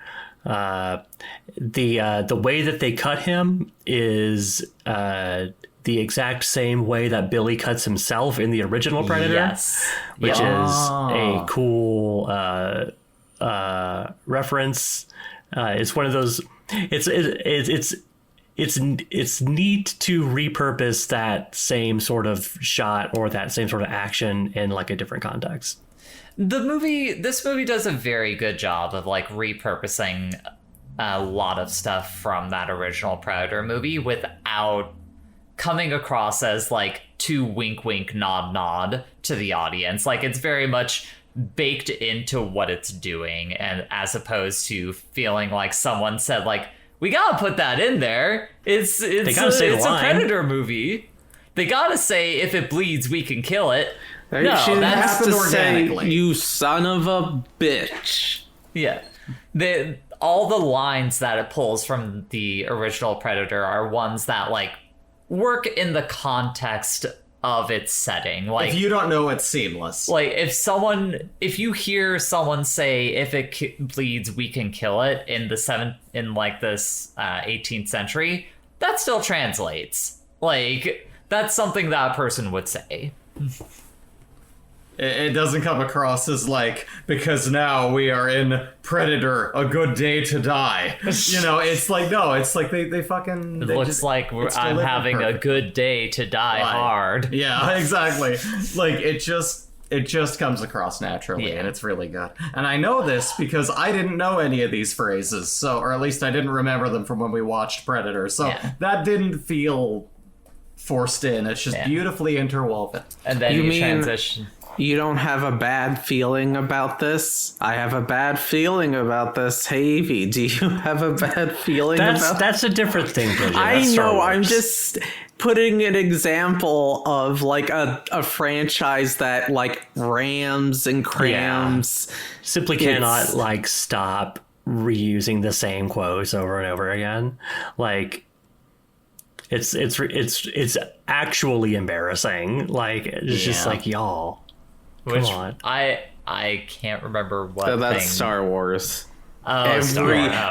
The way that they cut him is the exact same way that Billy cuts himself in the original Predator. Yes. Which is Yeah. a cool reference. It's one of those. It's neat to repurpose that same sort of shot or that same sort of action in like a different context. This movie does a very good job of like repurposing a lot of stuff from that original Predator movie without coming across as like too wink wink nod nod to the audience. Like, it's very much baked into what it's doing, and as opposed to feeling like someone said like, we gotta put that in there. It's a Predator movie. They gotta say, if it bleeds, we can kill it. She that has happened to say, organically. you son of a bitch. Yeah. All the lines that it pulls from the original Predator are ones that like work in the context of its setting. Like, If you don't know, it's seamless. like if you hear someone say, if it bleeds, we can kill it in this 18th century, that still translates. Like, that's something that person would say. It doesn't come across as like, because now we are in Predator, a good day to die. You know, it's like, no, it's like they fucking... It looks like I'm having a good day to die hard. Yeah, exactly. Like, it just comes across naturally, Yeah. and it's really good. And I know this because I didn't know any of these phrases, or at least I didn't remember them from when we watched Predator. So that didn't feel forced in. It's just beautifully interwoven. And then You you mean- transition. You don't have a bad feeling about this? I have a bad feeling about this. Hey, Evie, do you have a bad feeling about That's a different thing, Bridget. I That's Star know, Wars. I'm just putting an example of like a franchise that like rams and crams. Simply cannot like stop reusing the same quotes over and over again. Like, it's actually embarrassing. Like, it's just like, y'all. Come on. I can't remember what So that's thing. Star Wars. Star Wars. Oh,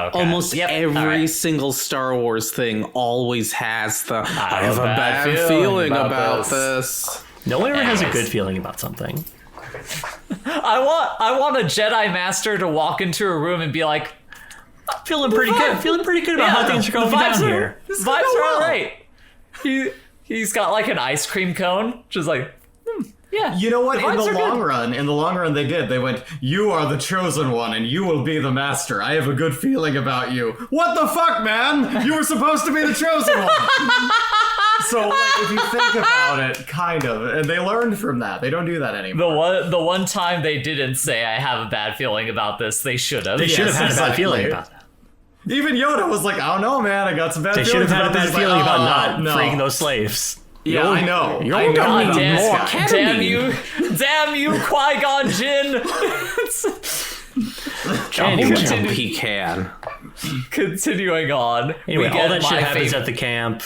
okay. Almost Yep, every all right. single Star Wars thing always has the I have have a bad feeling about this. No one ever has a Anyways. good feeling about something. I want a Jedi Master to walk into a room and be like, Feeling pretty good. Feeling pretty good about how things are going down here. Vibes are all right. He's got like an ice cream cone, just like, yeah. You know what? In vibes the are long run, they did. They went, "You are the chosen one, and you will be the master. I have a good feeling about you." What the fuck, man? You were supposed to be the chosen one. So, like, if you think about it, kind of, and they learned from that. They don't do that anymore. The one time they didn't say, I have a bad feeling about this, they should have. They should have had a bad exactly. feeling about that. Even Yoda was like, "I don't know, man. I got some bad They feelings." should have had a about bad this." feeling Like, about not no. freeing those slaves. Yeah, I know. Yoda I know. God God damn, more damn ketamine. you, damn you, Qui-Gon Jinn. Jump, he can. Continuing on. Anyway, we get all that shit my happens favorite- at the camp.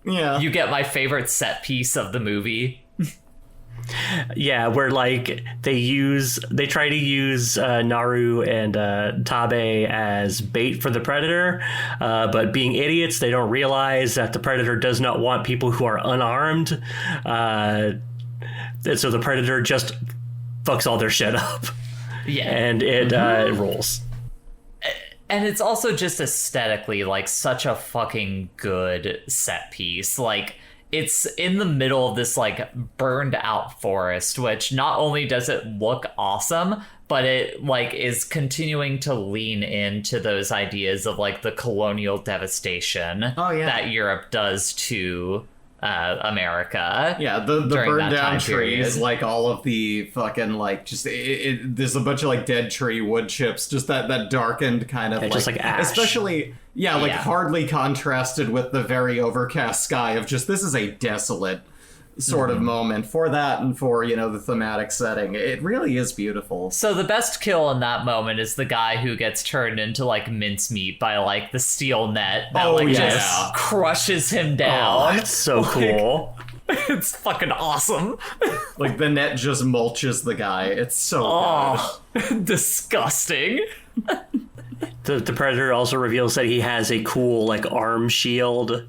Yeah. You get my favorite set piece of the movie. Yeah, where like they try to use Naru and Tabe as bait for the Predator, but being idiots, they don't realize that the Predator does not want people who are unarmed. And so the Predator just fucks all their shit up. Yeah. And it rules. And it's also just aesthetically like such a fucking good set piece. Like, it's in the middle of this like burned out forest, which not only does it look awesome, but it like is continuing to lean into those ideas of like the colonial devastation that Europe does to America. Yeah, the burned down trees, like all of the fucking like just there's a bunch of like dead tree wood chips, just that darkened kind of just like ash. Especially hardly contrasted with the very overcast sky of just this is a desolate sort of moment for that, and for the thematic setting. It really is beautiful. So the best kill in that moment is the guy who gets turned into like mincemeat by like the steel net that just crushes him down. Oh, it's so cool. It's fucking awesome. Like the net just mulches the guy. It's so good. Disgusting. The Predator also reveals that he has a cool like arm shield,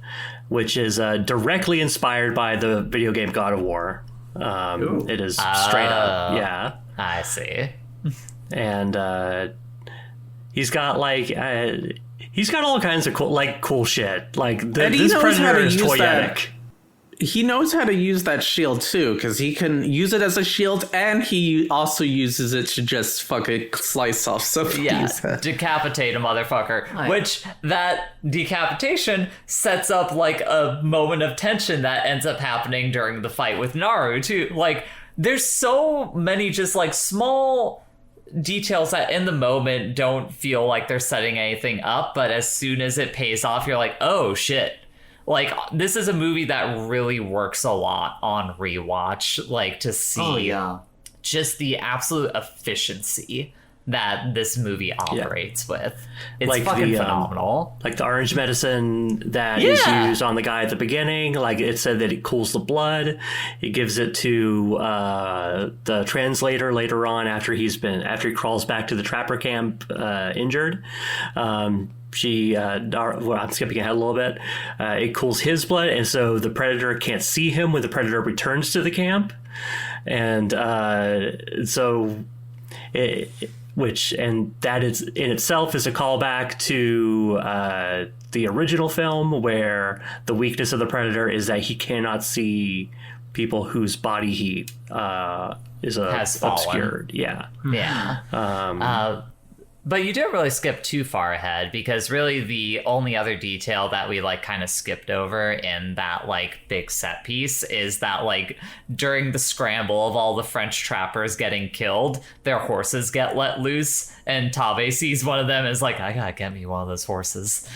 which is directly inspired by the video game God of War. It is straight up, yeah. I see. And he's got like he's got all kinds of cool shit. Like this Predator is toyetic. He knows how to use that shield too, because he can use it as a shield, and he also uses it to just fucking slice off somebody's head. Decapitate a motherfucker. Which that decapitation sets up like a moment of tension that ends up happening during the fight with Naru too. Like, there's so many just like small details that in the moment don't feel like they're setting anything up, but as soon as it pays off, you're like, oh shit. Like, this is a movie that really works a lot on rewatch, like, to see just the absolute efficiency that this movie operates with. It's like fucking phenomenal. Like the orange medicine that is used on the guy at the beginning, like it said that it cools the blood. It gives it to the translator later on after he crawls back to the trapper camp injured. I'm skipping ahead a little bit. It cools his blood, and so the Predator can't see him when the Predator returns to the camp. And that is in itself is a callback to the original film, where the weakness of the Predator is that he cannot see people whose body heat is obscured. Yeah. But you didn't really skip too far ahead, because really the only other detail that we like kind of skipped over in that like big set piece is that like during the scramble of all the French trappers getting killed, their horses get let loose, and Tabe sees one of them and is like, I gotta get me one of those horses.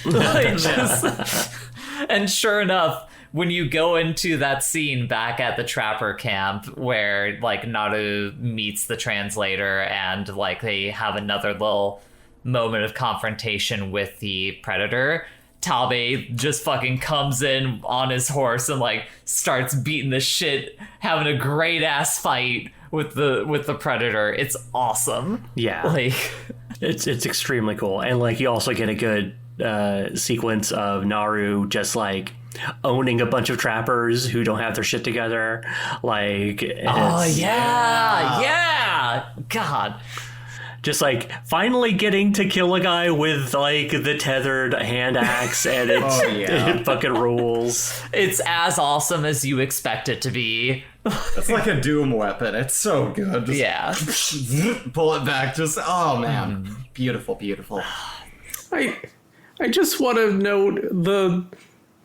And sure enough, when you go into that scene back at the trapper camp where like Naru meets the translator and like they have another little moment of confrontation with the Predator, Tabe just fucking comes in on his horse and like starts beating the shit, having a great ass fight with the Predator. It's awesome. Yeah. Like it's extremely cool. And like you also get a good sequence of Naru just like owning a bunch of trappers who don't have their shit together. Like, God, just like finally getting to kill a guy with like the tethered hand axe, and it fucking rules. It's as awesome as you expect it to be. It's like a Doom weapon. It's so good. Just pull it back. Just man, beautiful. I just want to note the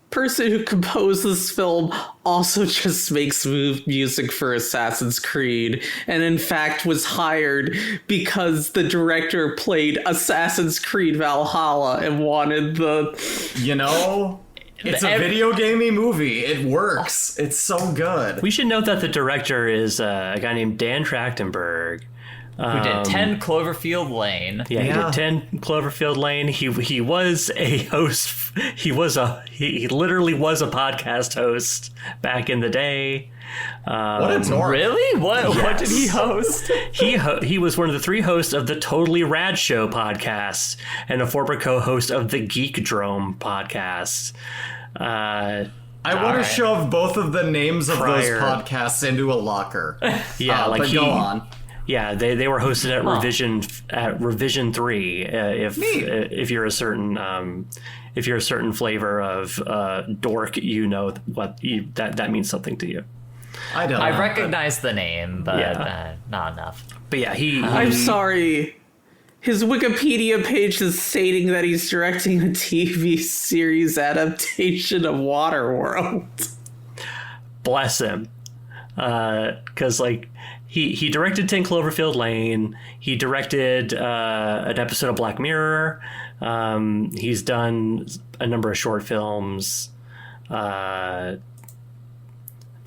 person who composed this film also just makes music for Assassin's Creed, and in fact was hired because the director played Assassin's Creed Valhalla and wanted it's a video gamey movie. It works. It's so good. We should note that the director is a guy named Dan Trachtenberg, who did 10 Cloverfield Lane. He did 10 Cloverfield Lane. He was a host. He literally was a podcast host back in the day. What a dork. Really? What did he host? He was one of the 3 hosts of the Totally Rad Show podcast and a former co-host of the Geek Drome podcast. I want to shove both of the names of those podcasts into a locker. Yeah, but go on. Yeah, they were hosted at Revision 3. If you're a certain flavor of dork, you know that means something to you. I don't. I recognize the name, but not enough. But yeah, I'm sorry. His Wikipedia page is stating that he's directing a TV series adaptation of Waterworld. Bless him. Because like he directed 10 Cloverfield Lane. He directed an episode of Black Mirror. He's done a number of short films. But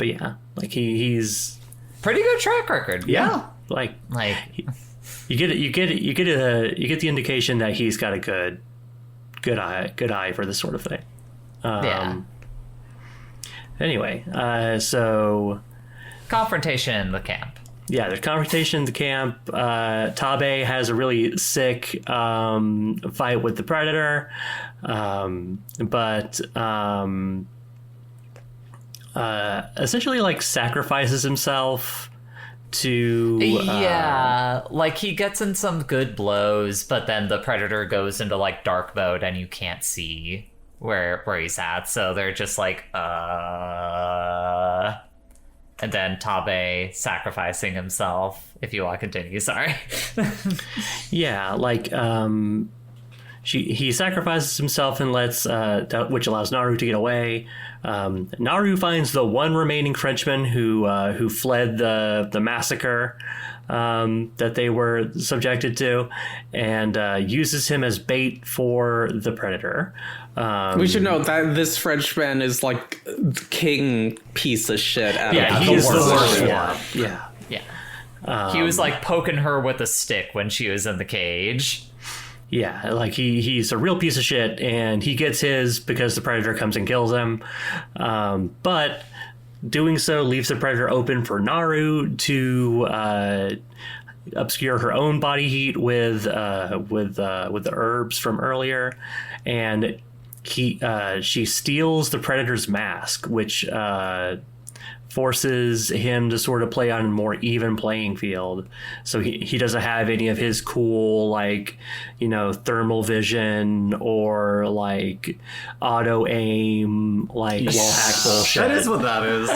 yeah, like he's Pretty good track record. yeah. Like you get the indication that he's got a good eye for this sort of thing. Anyway, so confrontation in the camp. Yeah, there's confrontation in the camp. Tabe has a really sick fight with the Predator, but essentially like sacrifices himself to like he gets in some good blows, but then the Predator goes into like dark mode and you can't see where he's at, so they're just like and then Tabe sacrificing himself. If you want to continue, sorry. Yeah, like he sacrifices himself and lets which allows Naru to get away. Naru finds the one remaining Frenchman who fled the massacre that they were subjected to, and uses him as bait for the Predator. We should note that this Frenchman is like the king piece of shit. He is the worst one. Yeah. He was like poking her with a stick when she was in the cage. Yeah, like he's a real piece of shit, and he gets his because the Predator comes and kills him. But doing so leaves the Predator open for Naru to obscure her own body heat with the herbs from earlier, and she steals the Predator's mask, which forces him to sort of play on a more even playing field. So he doesn't have any of his cool, like, thermal vision or like auto aim, like wall hack bullshit. That is what that is.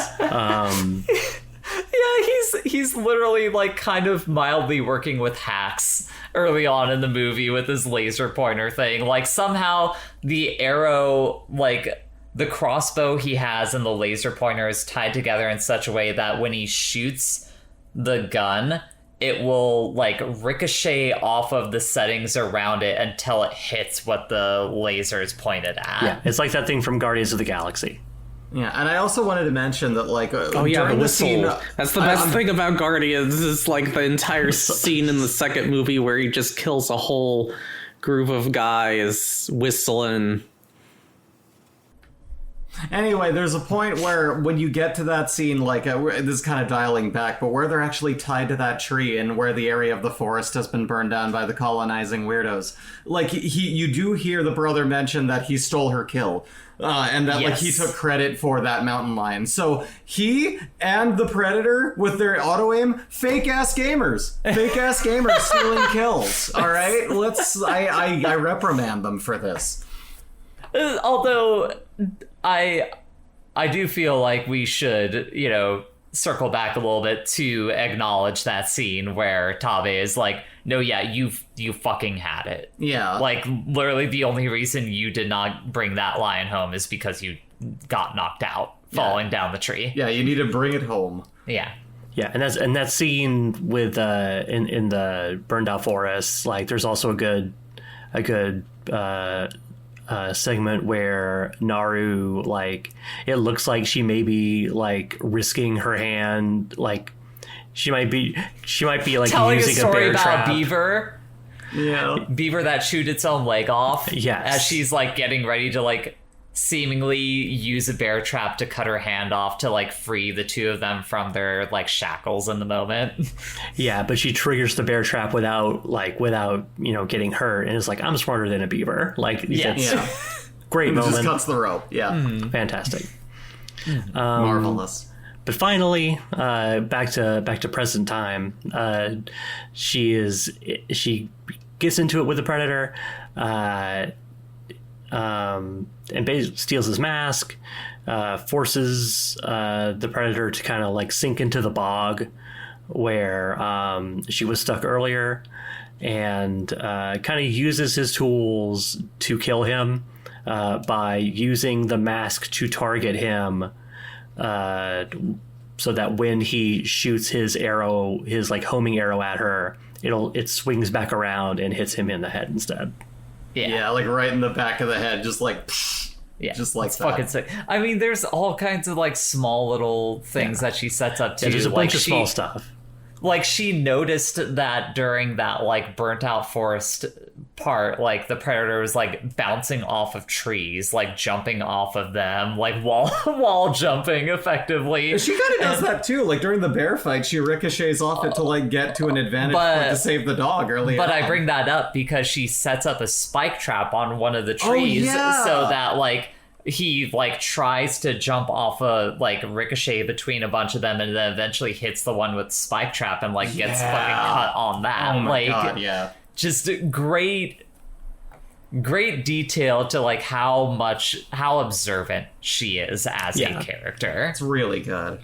Yeah, he's literally like kind of mildly working with hacks early on in the movie with his laser pointer thing. Like somehow the arrow, like the crossbow he has and the laser pointer is tied together in such a way that when he shoots the gun, it will like ricochet off of the settings around it until it hits what the laser is pointed at. Yeah, it's like that thing from Guardians of the Galaxy. Yeah, and I also wanted to mention that, like, the during the whistle. scene, That's the best thing about Guardians is like the entire scene in the second movie where he just kills a whole group of guys whistling. Anyway, there's a point where when you get to that scene, like, this is kind of dialing back, but where they're actually tied to that tree and where the area of the forest has been burned down by the colonizing weirdos. Like, you do hear the brother mention that he stole her kill. And that, like, he took credit for that mountain lion. So he and the Predator, with their auto-aim, fake-ass gamers. Fake-ass gamers stealing kills, all right? I reprimand them for this. Although I do feel like we should, circle back a little bit to acknowledge that scene where Tabe is like, no, yeah, you fucking had it. Yeah. Like, literally the only reason you did not bring that lion home is because you got knocked out falling down the tree. Yeah, you need to bring it home. Yeah. Yeah, and that scene with in the burned out forest, like there's also a good segment where Naru, like, it looks like she may be like risking her hand, like she might be like telling using a story about trap. Beaver. Yeah. Beaver that chewed its own leg off. Yes. As she's like getting ready to like seemingly use a bear trap to cut her hand off to like free the two of them from their like shackles in the moment. Yeah, but she triggers the bear trap without getting hurt, and it's like, I'm smarter than a beaver. Like, great moment. Just cuts the rope. Yeah. Fantastic. Marvelous. But finally, back to present time. She gets into it with the Predator, and basically steals his mask, forces the Predator to kind of like sink into the bog where she was stuck earlier, and kind of uses his tools to kill him by using the mask to target him, so that when he shoots his arrow, his like homing arrow at her, it swings back around and hits him in the head instead. Yeah, like right in the back of the head, just like Yeah, just like it's that. fucking sick. I mean, there's all kinds of like small little things that she sets up too. Yeah, there's a like bunch of small stuff. Like she noticed that during that like burnt out forest part, like the Predator was like bouncing off of trees, like jumping off of them, like wall jumping effectively. She kind of does that too. Like during the bear fight, she ricochets off it to like get to an advantage point to save the dog early But on. I bring that up because she sets up a spike trap on one of the trees, yeah. so that like he like tries to jump off a like ricochet between a bunch of them, and then eventually hits the one with spike trap and like gets fucking cut on that. Oh my like, god, yeah. Just great detail to like how observant she is as a character. It's really good.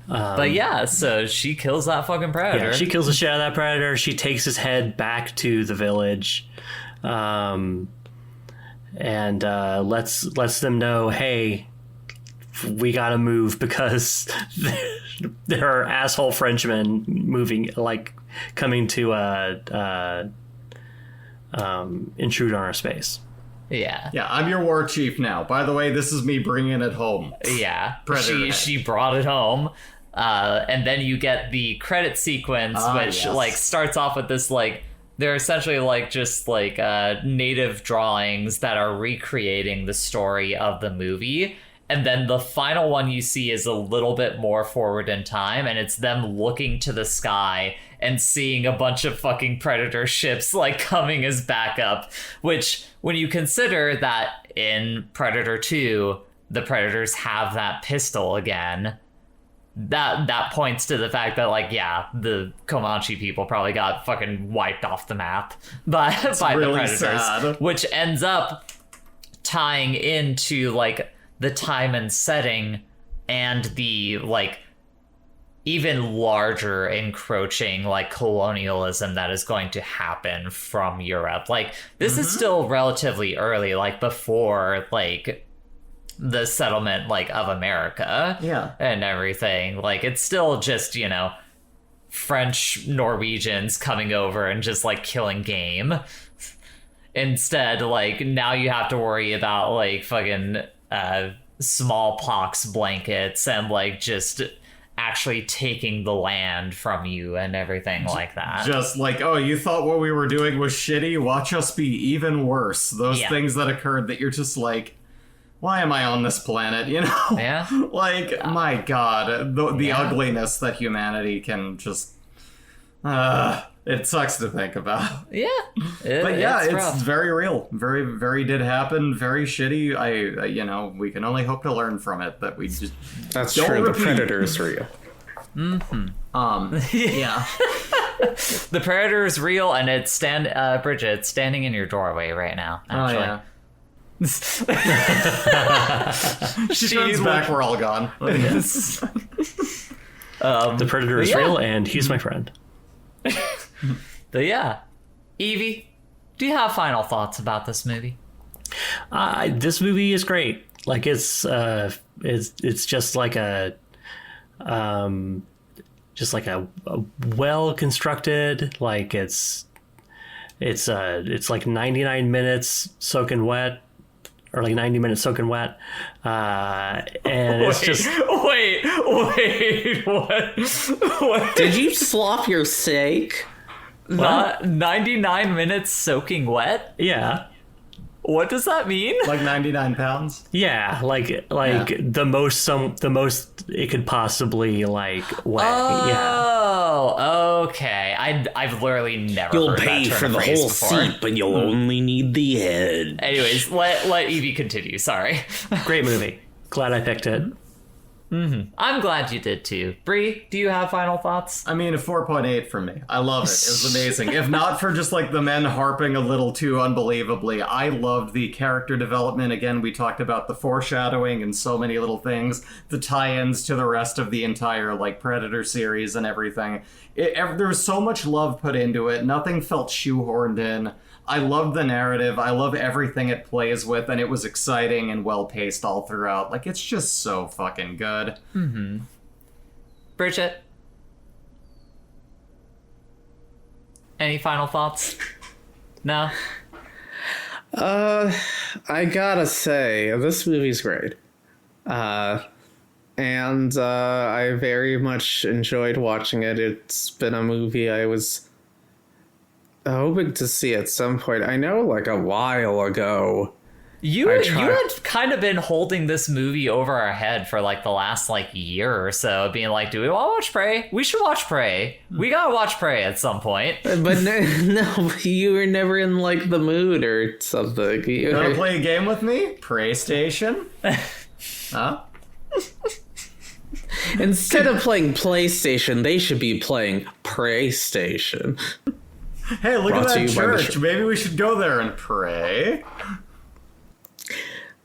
But yeah, so she kills that fucking Predator. Yeah, she kills the shit out of that Predator. She takes his head back to the village, and lets them know, hey, we gotta move because there are asshole Frenchmen coming to intrude on our space. Yeah. Yeah, I'm your war chief now. By the way, this is me bringing it home. Yeah. Predator. She brought it home. And then you get the credit sequence, which yes. like starts off with this like they're essentially like just like native drawings that are recreating the story of the movie. And then the final one you see is a little bit more forward in time, and it's them looking to the sky and seeing a bunch of fucking Predator ships like coming as backup, which when you consider that in Predator 2, the Predators have that pistol again, that points to the fact that like, yeah, the Comanche people probably got fucking wiped off the map by really the Predators, sad. which ends up tying into like the time and setting and the like even larger encroaching like colonialism that is going to happen from Europe. Like this is still relatively early, like before like the settlement like of America and everything. Like it's still just, you know, French Norwegians coming over and just like killing game. Instead, like now you have to worry about like fucking smallpox blankets and like just actually taking the land from you and everything like that. Just like, oh, you thought what we were doing was shitty? Watch us be even worse. Those things that occurred that you're just like, why am I on this planet, you know? Yeah. Like, my god, the ugliness that humanity can just... it sucks to think about. Yeah. But yeah, it's rough. very real. Very, very did happen. Very shitty. I you know, we can only hope to learn from it, that we just That's don't true. repeat. The Predator is real. Yeah. The Predator is real, and it's Bridget, it's standing in your doorway right now, actually. Oh, yeah. She turns back, we're all gone. The Predator is real, and he's my friend. But yeah. Evie, do you have final thoughts about this movie? This movie is great. Like it's just like a well constructed, like it's like 99 minutes soaking wet, or like 90 minutes soaking wet, and it's just wait, what? Did you slop your steak? 99 minutes soaking wet? yeah. What does that mean? Like 99 pounds? Yeah, the most it could possibly like weigh. Oh, okay. I've literally never You'll heard pay that for turn the of phrase whole before. seat, but you'll only need the head. Anyways, let Evie continue. Sorry. Great movie. Glad I picked it. I'm glad you did too. Bree, do you have final thoughts? I mean, a 4.8 for me. I love it. It was amazing. If not for just like the men harping a little too unbelievably, I loved the character development. Again, we talked about the foreshadowing and so many little things, the tie-ins to the rest of the entire like Predator series and everything. There was so much love put into it. Nothing felt shoehorned in. I love the narrative. I love everything it plays with, and it was exciting and well-paced all throughout. Like, it's just so fucking good. Bridget? Any final thoughts? No? I gotta say, this movie's great. And I very much enjoyed watching it. It's been a movie I was hoping to see at some point. I know, like, a while ago. You had kind of been holding this movie over our head for like the last like year or so, being like, do we want to watch Prey? We should watch Prey. We gotta watch Prey at some point. But no, you were never in like the mood or something. You wanna play a game with me? Prey Station? Huh? Instead of playing PlayStation, they should be playing Prey Station. Hey, look at that church. Maybe we should go there and pray.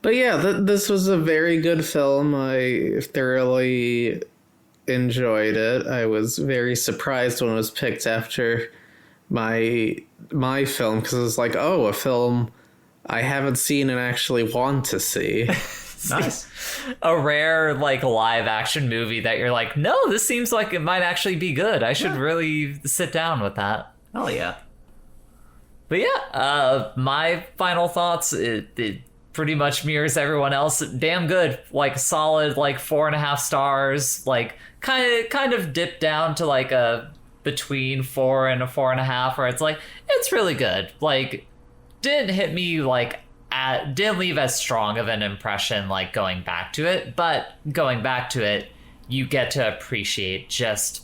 But yeah, this was a very good film. I thoroughly enjoyed it. I was very surprised when it was picked after my film, because it was like, oh, a film I haven't seen and actually want to see. Nice. A rare like live action movie that you're like, no, this seems like it might actually be good. I should really sit down with that. Hell yeah. But yeah, my final thoughts, it pretty much mirrors everyone else. Damn good. Like solid, like 4.5 stars. Like kind of dipped down to like a between 4 and a 4.5, where it's like, it's really good. Like, didn't hit me like didn't leave as strong of an impression like going back to it, but going back to it, you get to appreciate just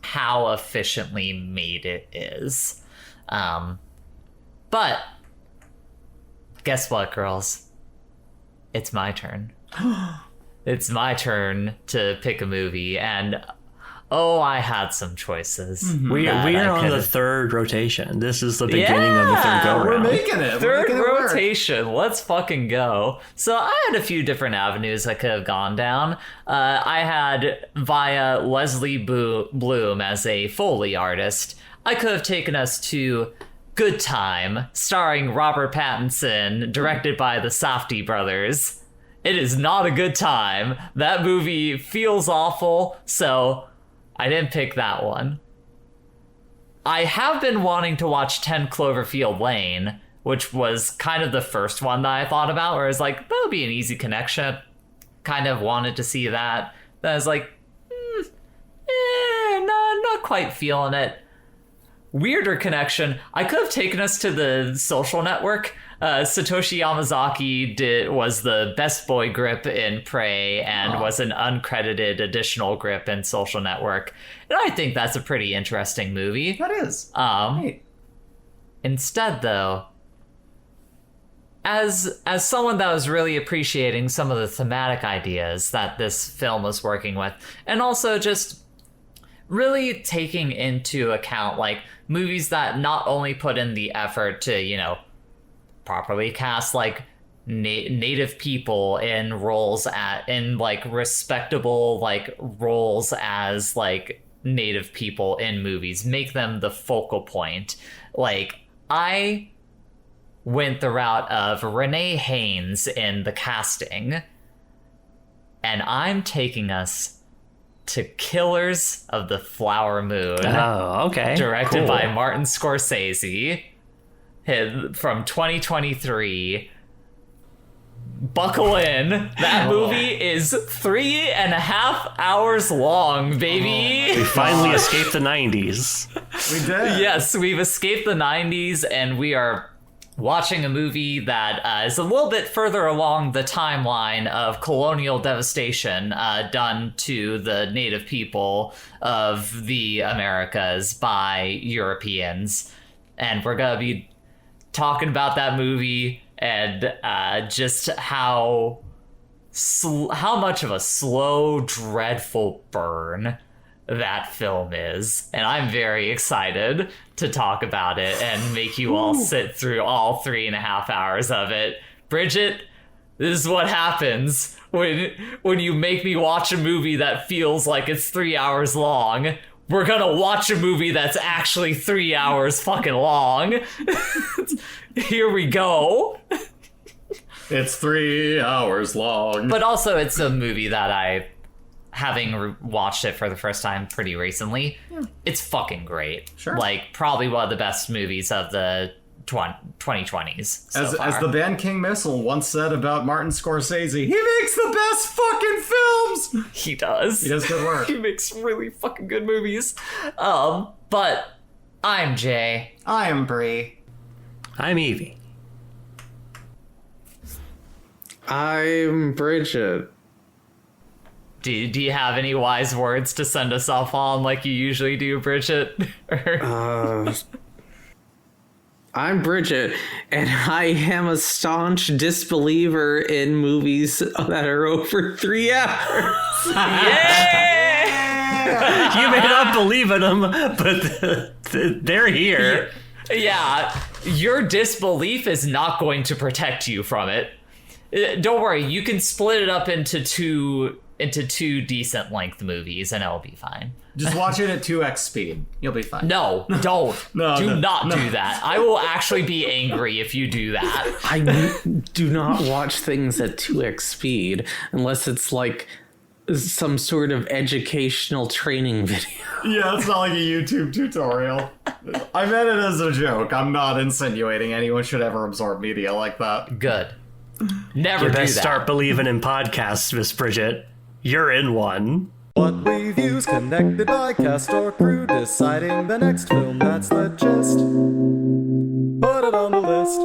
how efficiently made it is. But guess what, girls? It's my turn. It's my turn to pick a movie, and I had some choices. We are on the third rotation. This is the beginning of the third go-round. We're making it. Third rotation. Let's fucking go. So I had a few different avenues I could have gone down. I had, via Leslie Bloom as a Foley artist, I could have taken us to Good Time, starring Robert Pattinson, directed by the Safdie brothers. It is not a good time. That movie feels awful, so I didn't pick that one. I have been wanting to watch 10 Cloverfield Lane, which was kind of the first one that I thought about, where I was like, that would be an easy connection. Kind of wanted to see that. Then I was like, not quite feeling it. Weirder connection. I could have taken us to The Social Network. Satoshi Yamazaki was the best boy grip in Prey and was an uncredited additional grip in Social Network. And I think that's a pretty interesting movie. That is. Hey. Instead, though, as someone that was really appreciating some of the thematic ideas that this film was working with, and also just really taking into account like movies that not only put in the effort to, properly cast like native people in roles in like respectable like roles as like native people in movies, make them the focal point. Like, I went the route of Renee Haynes in the casting, and I'm taking us to Killers of the Flower Moon. Oh, okay. Directed by Martin Scorsese from 2023. Buckle in. That movie is 3.5 hours long, baby. We finally escaped the 90s. We did. Yes, we've escaped the 90s, and we are watching a movie that is a little bit further along the timeline of colonial devastation done to the native people of the Americas by Europeans. And we're going to be talking about that movie and just how how much of a slow, dreadful burn that film is. And I'm very excited to talk about it and make you all sit through all 3.5 hours of it. Bridget, this is what happens when you make me watch a movie that feels like it's 3 hours long. We're gonna watch a movie that's actually 3 hours fucking long. Here we go. It's 3 hours long. But also, it's a movie that having watched it for the first time pretty recently, it's fucking great. Sure. Like, probably one of the best movies of the 2020s so far. As the band King Missile once said about Martin Scorsese, he makes the best fucking films! He does. He does good work. He makes really fucking good movies. But I'm Jay. I am Bree. I'm Evie. I'm Bridget. Do you have any wise words to send us off on like you usually do, Bridget? I'm Bridget, and I am a staunch disbeliever in movies that are over 3 hours. Yeah! You may not believe in them, but they're here. Yeah, your disbelief is not going to protect you from it. Don't worry, you can split it up into two decent length movies and it'll be fine. Just watch it at 2x speed. You'll be fine. No, don't. Do not no. do that. I will actually be angry if you do that. I do not watch things at 2x speed unless it's like some sort of educational training video. Yeah, it's not like a YouTube tutorial. I meant it as a joke. I'm not insinuating anyone should ever absorb media like that. Good. Never You do best that. start believing in podcasts, Miss Bridget. You're in one. What reviews connected by cast or crew, deciding the next film, that's the gist. Put it on the list.